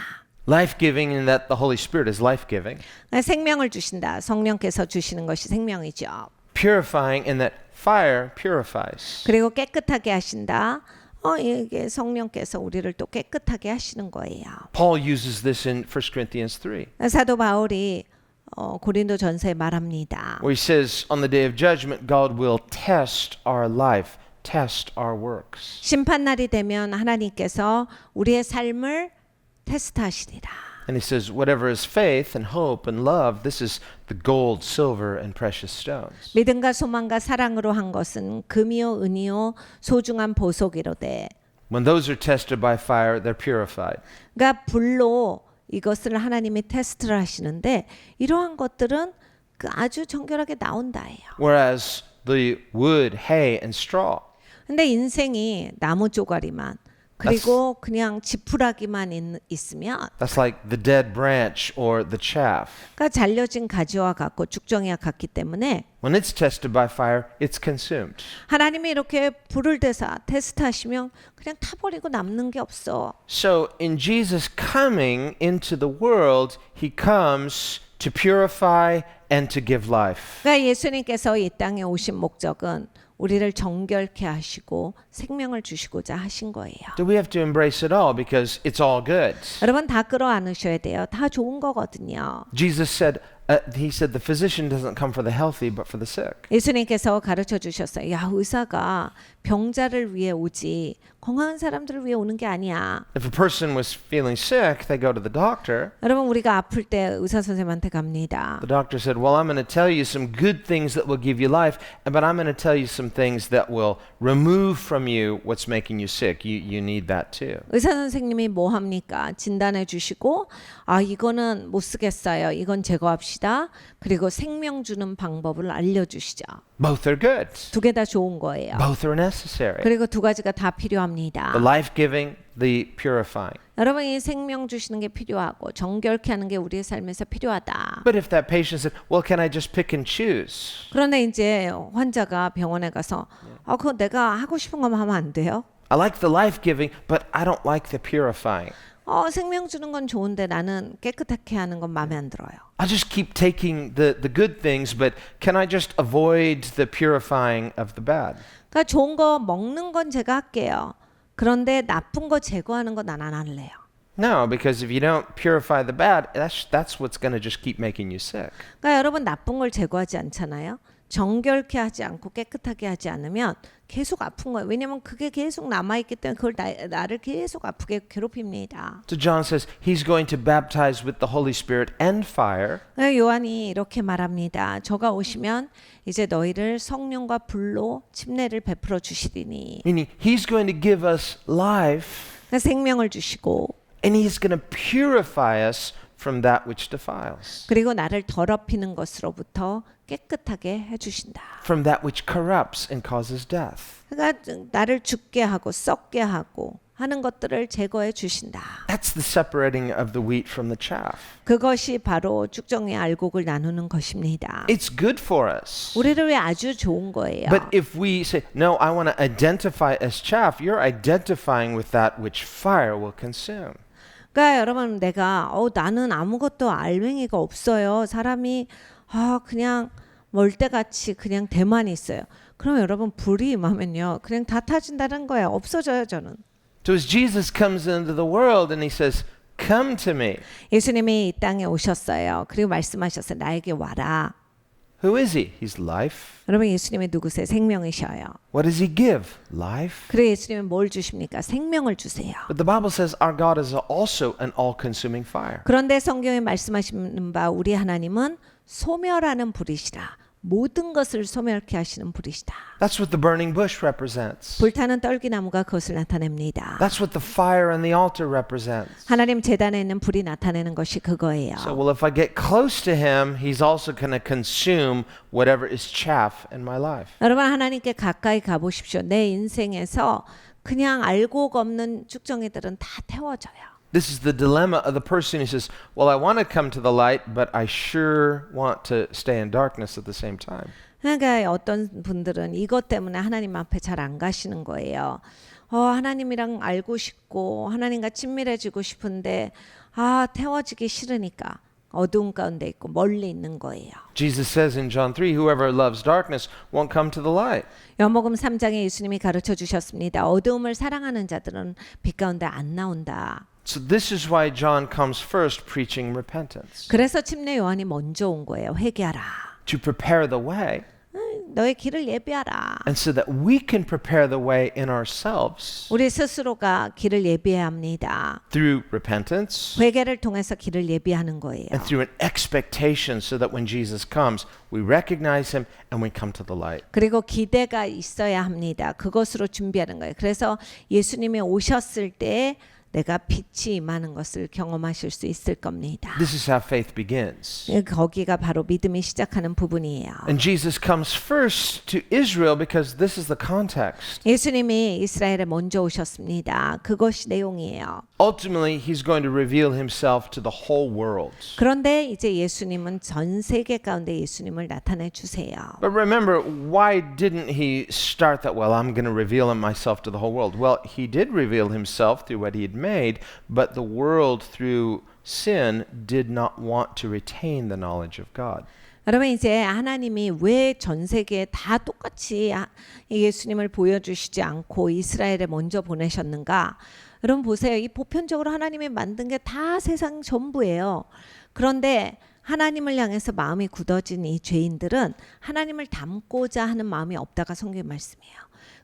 Life-giving in that the Holy Spirit is life-giving. 생명을 주신다. 성령께서 주시는 것이 생명이죠. Purifying in that fire purifies. 그리고 깨끗하게 하신다. 이게 성령께서 우리를 또 깨끗하게 하시는 거예요. Paul uses this in 1 Corinthians 3, 사도 바울이 고린도 전서에 말합니다. where he says, on the day of judgment, God will test our life, test our works. 심판날이 되면 하나님께서 우리의 삶을 테스트하시리라. And he says, whatever is faith and hope and love, this is the gold, silver, and precious stones. 믿음과 소망과 사랑으로 한 것은 금이요 은이요 소중한 보석이로되. When those are tested by fire, they're purified. 그러니까 불로 이것을 하나님이 테스트를 하시는데 이러한 것들은 아주 정결하게 나온다예요. Whereas the wood, hay, and straw, 근데 인생이 나무 조가리만 그리고 그냥 지푸라기만 있으면 that's like the dead branch or the chaff. 그러니까 잘려진 가지와 같고 쭉정이와 같기 때문에 When it's tested by fire, it's consumed. 하나님이 이렇게 불을 대사 테스트하시면 그냥 타버리고 남는 게 없어. So in Jesus coming into the world, he comes to purify and to give life. 그러니까 예수님께서 이 땅에 오신 목적은 우리를 정결케 하시고 생명을 주시고자 하신 거예요. So we have to embrace it all because it's all good. 여러분 다 끌어안으셔야 돼요. 다 좋은 거거든요. Jesus said, He said the physician doesn't come for the healthy but for the sick. 예수님께서 가르쳐 주셨어요. 야, 의사가 병자를 위해 오지 건강한 사람들을 위해 오는 게 아니야. If a person was feeling sick, they go to the doctor. 여러분 우리가 아플 때 의사 선생님한테 갑니다. The doctor said, well, I'm going to tell you some good things that will give you life, but I'm going to tell you some things that will remove from you what's making you sick. You need that too. 의사 선생님이 뭐 합니까? 진단해 주시고 아 이거는 못 쓰겠어요. 이건 제거합시다. 그리고 생명 주는 방법을 알려주시죠. Both are good. 두 개 다 좋은 거예요. Both are necessary. 그리고 두 가지가 다 필요합니다. The life-giving, the purifying. 여러분이 생명 주시는 게 필요하고 정결케 하는 게 우리의 삶에서 필요하다. But if that patient said, well, can I just pick and choose? 그런데 이제 환자가 병원에 가서 그거 내가 하고 싶은 것만 하면 안 돼요? I like the life-giving, but I don't like the purifying. 생명 주는 건 좋은데 나는 깨끗하게 하는 건 마음에 안 들어요. I'll just keep taking the good things, but can I just avoid the purifying of the bad? 그러니까 좋은 거 먹는 건 제가 할게요. 그런데 나쁜 거 제거하는 건 난 안 할래요. No, because if you don't purify the bad, that's what's going to just keep making you sick. 그러니까 여러분 나쁜 걸 제거하지 않잖아요. 정결케 하지 않고 깨끗하게 하지 않으면 계속 아픈 거예요. 왜냐면 그게 계속 남아있기 때문에 그걸 나를 계속 아프게 괴롭힙니다. So John says he's going to baptize with the Holy Spirit and fire. 요한이 이렇게 말합니다. 저가 오시면 이제 너희를 성령과 불로 침례를 베풀어 주시리니. Meaning he's going to give us life 그러니까 생명을 주시고 and he's going to purify us from that which defiles. 그리고 나를 더럽히는 것으로부터 깨끗하게 해주신다. From that which corrupts and causes death. 그러니까 나를 죽게 하고 썩게 하고 하는 것들을 제거해 주신다. That's the separating of the wheat from the chaff. 그것이 바로 쭉정의 알곡을 나누는 것입니다. It's good for us. 우리를 위해 아주 좋은 거예요. But if we say, no, I want to identify as chaff, you're identifying with that which fire will consume. 그러니까 여러분 내가 나는 아무것도 알맹이가 없어요. 사람이 그냥 멀대같이 그냥 대만 있어요. 그럼 여러분 불이 임하면요. 그냥 다 타진다는 거예요. 없어져요 저는. So as Jesus comes into the world and he says, come to me. 예수님이 이 땅에 오셨어요. 그리고 말씀하셨어요. 나에게 와라. Who is he? He's life. 여러분 예수님이 누구세요? 생명이셔요. What does he give? Life. 그리고 예수님은 뭘 주십니까? 생명을 주세요. But the Bible says our God is also an all-consuming fire. 그런데 성경에 말씀하시는 바 우리 하나님은 소멸하는 불이시라. 모든 것을 소멸케 하시는 불이시다. That's what the burning bush represents. 불타는 떨기나무가 그것을 나타냅니다. That's what the fire on the altar represents. 하나님 제단에 있는 불이 나타내는 것이 그거예요. So, well, if I get close to him, he's also going to consume whatever is chaff in my life. 여러분 하나님께 가까이 가보십시오. 내 인생에서 그냥 알곡 없는 쭉정이들은 다 태워져요. This is the dilemma of the person who says, well, I want to come to the light, but I sure want to stay in darkness at the same time. 그러니까 어떤 분들은 이것 때문에 하나님 앞에 잘 안 가시는 거예요. 하나님이랑 알고 싶고 하나님과 친밀해지고 싶은데 태워지기 싫으니까 어두운 가운데 있고 멀리 있는 거예요. Jesus says in John 3, whoever loves darkness won't come to the light. 요한복음 3장에 예수님이 가르쳐 주셨습니다. 어두움을 사랑하는 자들은 빛 가운데 안 나온다. So this is why John comes first preaching repentance. 그래서 침례 요한이 먼저 온 거예요. 회개하라. To prepare the way. 너의 길을 예비하라. And so that we can prepare the way in ourselves 우리 스스로가 길을 예비해야 합니다. through repentance 회개를 통해서 길을 예비하는 거예요. and through an expectation so that when Jesus comes, we recognize him and we come to the light. 그리고 기대가 있어야 합니다. 그것으로 준비하는 거예요. 그래서 예수님이 오셨을 때 내가 빛이 임하는 것을 경험하실 수 있을 겁니다. This is how faith begins. 거기가 바로 믿음이 시작하는 부분이에요. And Jesus comes first to Israel because this is the context. 예수님이 이스라엘에 먼저 오셨습니다. 그것이 내용이에요. Ultimately, he's going to reveal himself to the whole world. 그런데 이제 예수님은 전 세계 가운데 예수님을 나타내 주세요. But remember, why didn't he start that? Well, I'm going to reveal myself to the whole world. Well, he did reveal himself through what he had made, but the world through sin did not want to retain the knowledge of God. 여러분 이제 하나님이 왜 전 세계에 다 똑같이 예수님을 보여주시지 않고 이스라엘에 먼저 보내셨는가? 여러분 보세요. 이 보편적으로 하나님이 만든 게 다 세상 전부예요. 그런데 하나님을 향해서 마음이 굳어진 이 죄인들은 하나님을 닮고자 하는 마음이 없다가 성경 말씀이에요.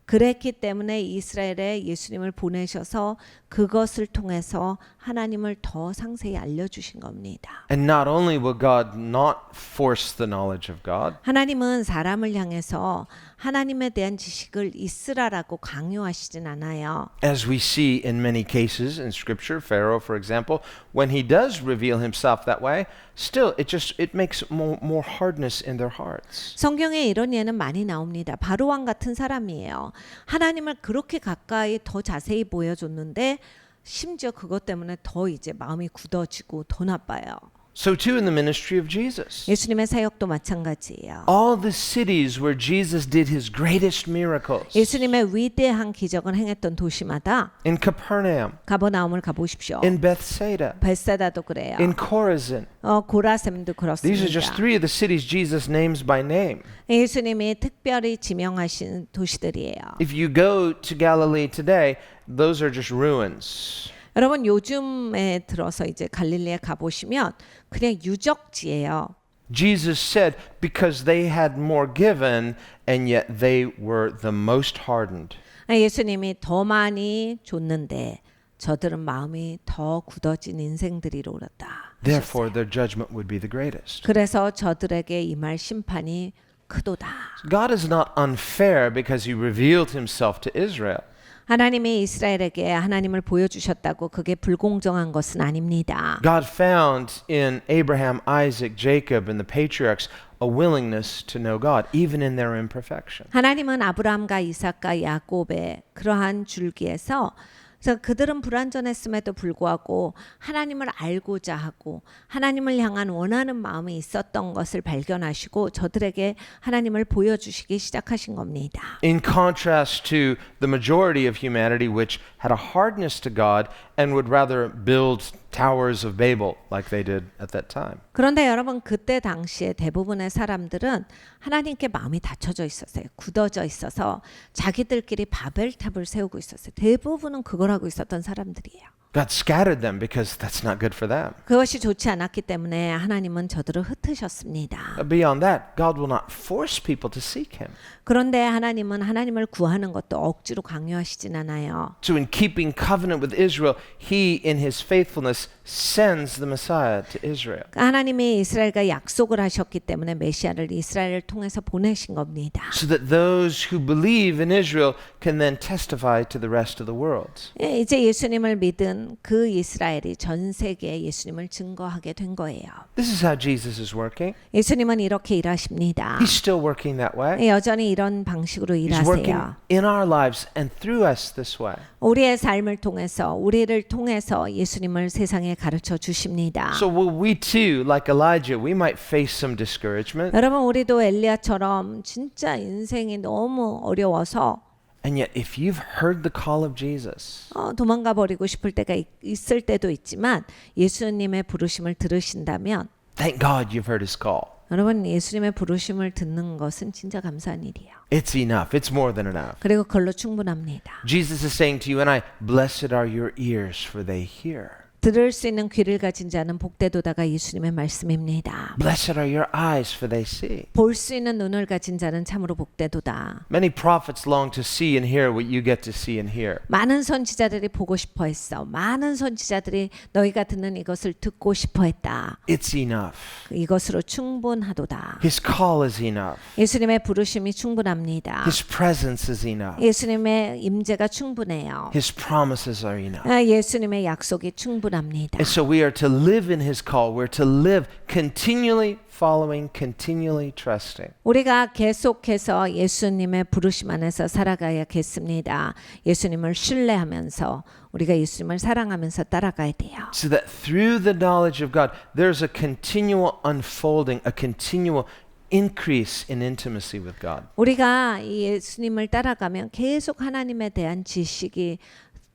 그랬기 때문에 이스라엘에 예수님을 보내셔서 그것을 통해서 하나님을 더 상세히 알려주신 겁니다. And not only will God not force the knowledge of God, 하나님은 사람을 향해서 하나님에 대한 지식을 있으라라고 강요하시진 않아요. as we see in many cases in Scripture, Pharaoh, for example, when he does reveal himself that way, still it makes more hardness in their hearts. 성경에 이런 예는 많이 나옵니다. 바로왕 같은 사람이에요. 하나님을 그렇게 가까이 더 자세히 보여줬는데 심지어 그것 때문에 더 이제 마음이 굳어지고 더 나빠요. So too in the ministry of Jesus. 예수님의 사역도 마찬가지예요. All the cities where Jesus did his greatest miracles. 예수님의 위대한 기적을 행했던 도시마다 In Capernaum, 가버나움을 가보십시오. in Bethsaida, 벳세다도 그래요. in Chorazin. 고라셈도 These are just 그렇습니다. three of the cities Jesus names by name. 예수님이 특별히 지명하신 도시들이에요. If you go to Galilee today, those are just ruins. 여러분 요즘에 들어서 이제 갈릴리에 가보시면 그냥 유적지예요. Jesus said, because they had more given, and yet they were the most hardened. 예수님이 더 많이 줬는데 저들은 마음이 더 굳어진 인생들이로다. Therefore, their judgment would be the greatest. 그래서 저들에게 임할 심판이 크도다. God is not unfair because he revealed himself to Israel. 하나님이 이스라엘에게 하나님을 보여주셨다고 그게 불공정한 것은 아닙니다. God found in Abraham, Isaac, Jacob, and the patriarchs a willingness to know God, even in their imperfection. 하나님은 아브라함과 이삭과 야곱의 그러한 줄기에서 그래서 그들은 불완전했음에도 불구하고 하나님을 알고자 하고 하나님을 향한 원하는 마음이 있었던 것을 발견하시고 저들에게 하나님을 보여주시기 시작하신 겁니다. In contrast to the majority of humanity, which had a hardness to God and would rather build towers of Babel like they did at that time. 그런데 여러분 그때 당시에 대부분의 사람들은 하나님께 마음이 닫혀져 있었어요. 굳어져 있어서 자기들끼리 바벨탑을 세우고 있었어요. 대부분은 그걸 하고 있었던 사람들이에요. God scattered them because that's not good for them. 그것이 좋지 않았기 때문에 하나님은 저들을 흩으셨습니다. Beyond that, God will not force people to seek him. 그런데 하나님은 하나님을 구하는 것도 억지로 강요하시진 않아요. So in keeping covenant with Israel, he in his faithfulness sends the Messiah to Israel. 하나님이 이스라엘과 약속을 하셨기 때문에 메시아를 이스라엘을 통해서 보내신 겁니다. So that those who believe in Israel can then testify to the rest of the world. 이제 예수님을 믿은 그 이스라엘이 전 세계에 예수님을 증거하게 된 거예요. This is how Jesus is working. 예수님은 이렇게 일하십니다. He's still working that way. 여전히 이런 방식으로 He's working 일하세요. in our lives and through us this way. 우리의 삶을 통해서 우리를 통해서 예수님을 세상에 가르쳐 주십니다. So will we too, like Elijah, we might face some discouragement. 여러분 우리도 엘리야처럼 진짜 인생이 너무 어려워서 And yet if you've heard the call of Jesus, 도망가 버리고 싶을 때가 있을 때도 있지만 예수님의 부르심을 들으신다면 thank God you've heard his call. 여러분 예수님의 부르심을 듣는 것은 진짜 감사한 일이에요. It's enough. It's more than enough. 그리고 그걸로 충분합니다. Jesus is saying to you and I, blessed are your ears for they hear. 들을 수 있는 귀를 가진 자는 복되도다가 예수님의 말씀입니다. Blessed are your eyes for they see. 볼 수 있는 눈을 가진 자는 참으로 복되도다. Many prophets long to see and hear what you get to see and hear. 많은 선지자들이 보고 싶어 했어. 많은 선지자들이 너희가 듣는 이것을 듣고 싶어 했다. It's enough. 이것으로 충분하도다. His call is enough. 예수님의 부르심이 충분합니다. His presence is enough. 예수님의 임재가 충분해요. His promises are enough. 예수님의 약속이 충분합니다. And so we are to live in his call. We're to live continually following, continually trusting. 우리가 계속해서 예수님의 부르심 안에서 살아가야겠습니다. 예수님을 신뢰하면서 우리가 예수님을 사랑하면서 따라가야 돼요. So that through the knowledge of God, there's a continual unfolding, a continual increase in intimacy with God. 우리가 이 예수님을 따라가면 계속 하나님에 대한 지식이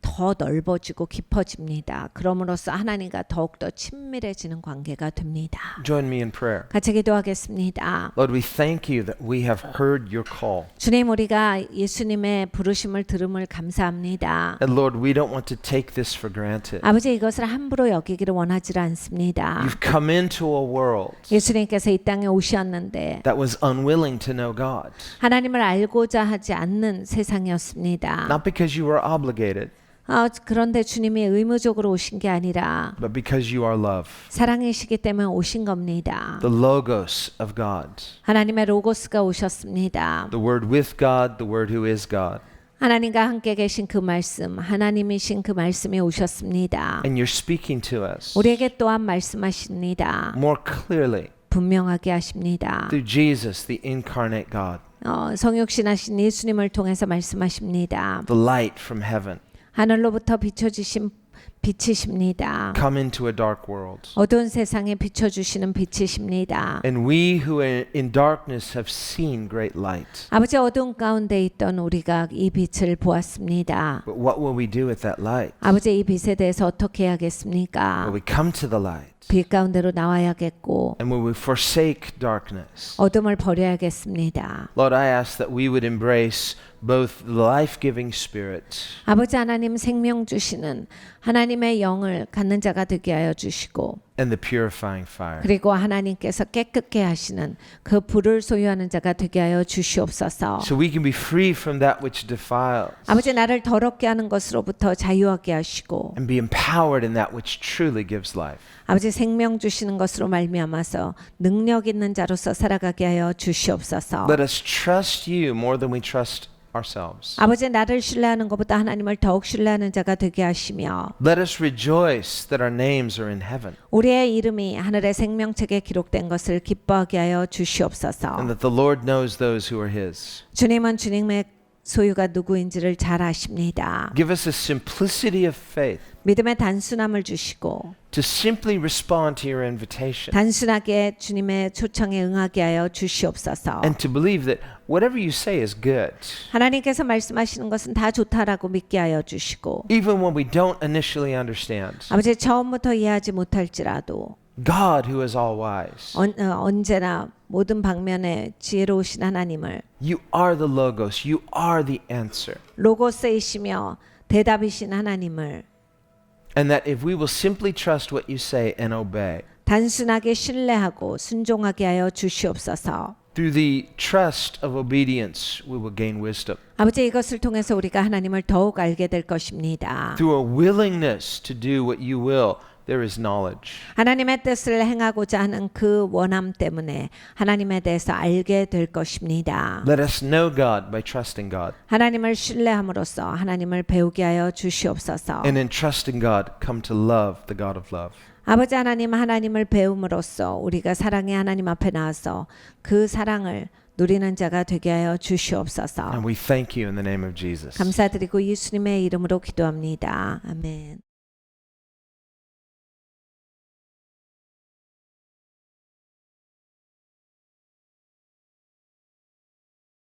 더 넓어지고 깊어집니다. 그럼으로써 하나님과 더욱더 친밀해지는 관계가 됩니다. Join me in prayer. 같이 기도하겠습니다. Lord, we thank you that we have heard your call. 주님, 우리가 예수님의 부르심을 들음을 감사합니다. And Lord, we don't want to take this for granted. 아버지, 이것을 함부로 여기기를 원하지 않습니다. You've come into a world 예수님께서 이 땅에 오셨는데 that was unwilling to know God. 하나님을 알고자 하지 않는 세상이었습니다. Not because you were obligated, 그런데 주님이 의무적으로 오신 게 아니라 but because you are love. 사랑이시기 때문에 오신 겁니다. The Logos of God. 하나님의 로고스가 오셨습니다. The Word with God, the Word who is God. 하나님과 함께 계신 그 말씀, 하나님이신 그 말씀이 오셨습니다. And you're speaking to us 우리에게 또한 말씀하십니다. more clearly 분명하게 하십니다. through Jesus, the incarnate God, 성육신하신 예수님을 통해서 말씀하십니다. the light from heaven, 하늘로부터 비춰주신 빛이십니다. come into a dark world. 어두운 세상에 비춰주시는 빛이십니다. And we who are in darkness have seen great light. 아버지, 어두운 가운데 있던 우리가 이 빛을 보았습니다. But what will we do with that light? 아버지, 이 빛에 대해서 어떻게 해야겠습니까? Will we come to the light? 빛 가운데로 나와야겠고 And will we forsake darkness? 어둠을 버려야겠습니다. Lord, I ask that we would embrace both the life-giving Spirit 아버지 하나님, 생명 주시는 하나님의 영을 갖는 자가 되게 하여 주시고 and the purifying fire. 그리고 하나님께서 깨끗게 하시는 그 불을 소유하는 자가 되게 하여 주시옵소서. So we can be free from that which defiles 아버지, 나를 더럽게 하는 것으로부터 자유하게 하시고 and be empowered in that which truly gives life. 아버지, 생명 주시는 것으로 말미암아서 능력 있는 자로서 살아가게 하여 주시옵소서. Let us trust you more than we trust ourselves. 아버지, 나를 신뢰하는 것보다 하나님을 더욱 신뢰하는 자가 되게 하시며 Let us rejoice that our names are in heaven 우리의 이름이 하늘의 생명책에 기록된 것을 기뻐하게 하여 주시옵소서. and that the Lord knows those who are his. 주님은 주님의 소유가 누구인지를 잘 아십니다. Give us a simplicity of faith 믿음의 단순함을 주시고 to simply respond to your invitation 단순하게 주님의 초청에 응하게 하여 주시옵소서. and to believe that whatever you say is good. 하나님께서 말씀하시는 것은 다 좋다라고 믿게 하여 주시고 Even when we don't initially understand. 아버지, 처음부터 이해하지 못할지라도 God who is all wise. 언제나 모든 방면에 지혜로우신 하나님을 You are the Logos. You are the answer. 로고스이시며 대답이신 하나님을 And that if we will simply trust what you say and obey, 단순하게 신뢰하고 순종하게 하여 주시옵소서. through the trust of obedience, we will gain wisdom. 아버지, 이것을 통해서 우리가 하나님을 더욱 알게 될 것입니다. Through a willingness to do what you will, there is knowledge. 하나님의 뜻을 행하고자 하는 그 원함 때문에 하나님에 대해서 알게 될 것입니다. Let us know God by trusting God. 하나님을 신뢰함으로써 하나님을 배우게 하여 주시옵소서. And in trusting God, come to love the God of love. 아버지 하나님, 하나님을 배움으로써 우리가 사랑의 하나님 앞에 나와서 그 사랑을 누리는 자가 되게 하여 주시옵소서. And we thank you in the name of Jesus. 감사드리고 예수님의 이름으로 기도합니다. 아멘.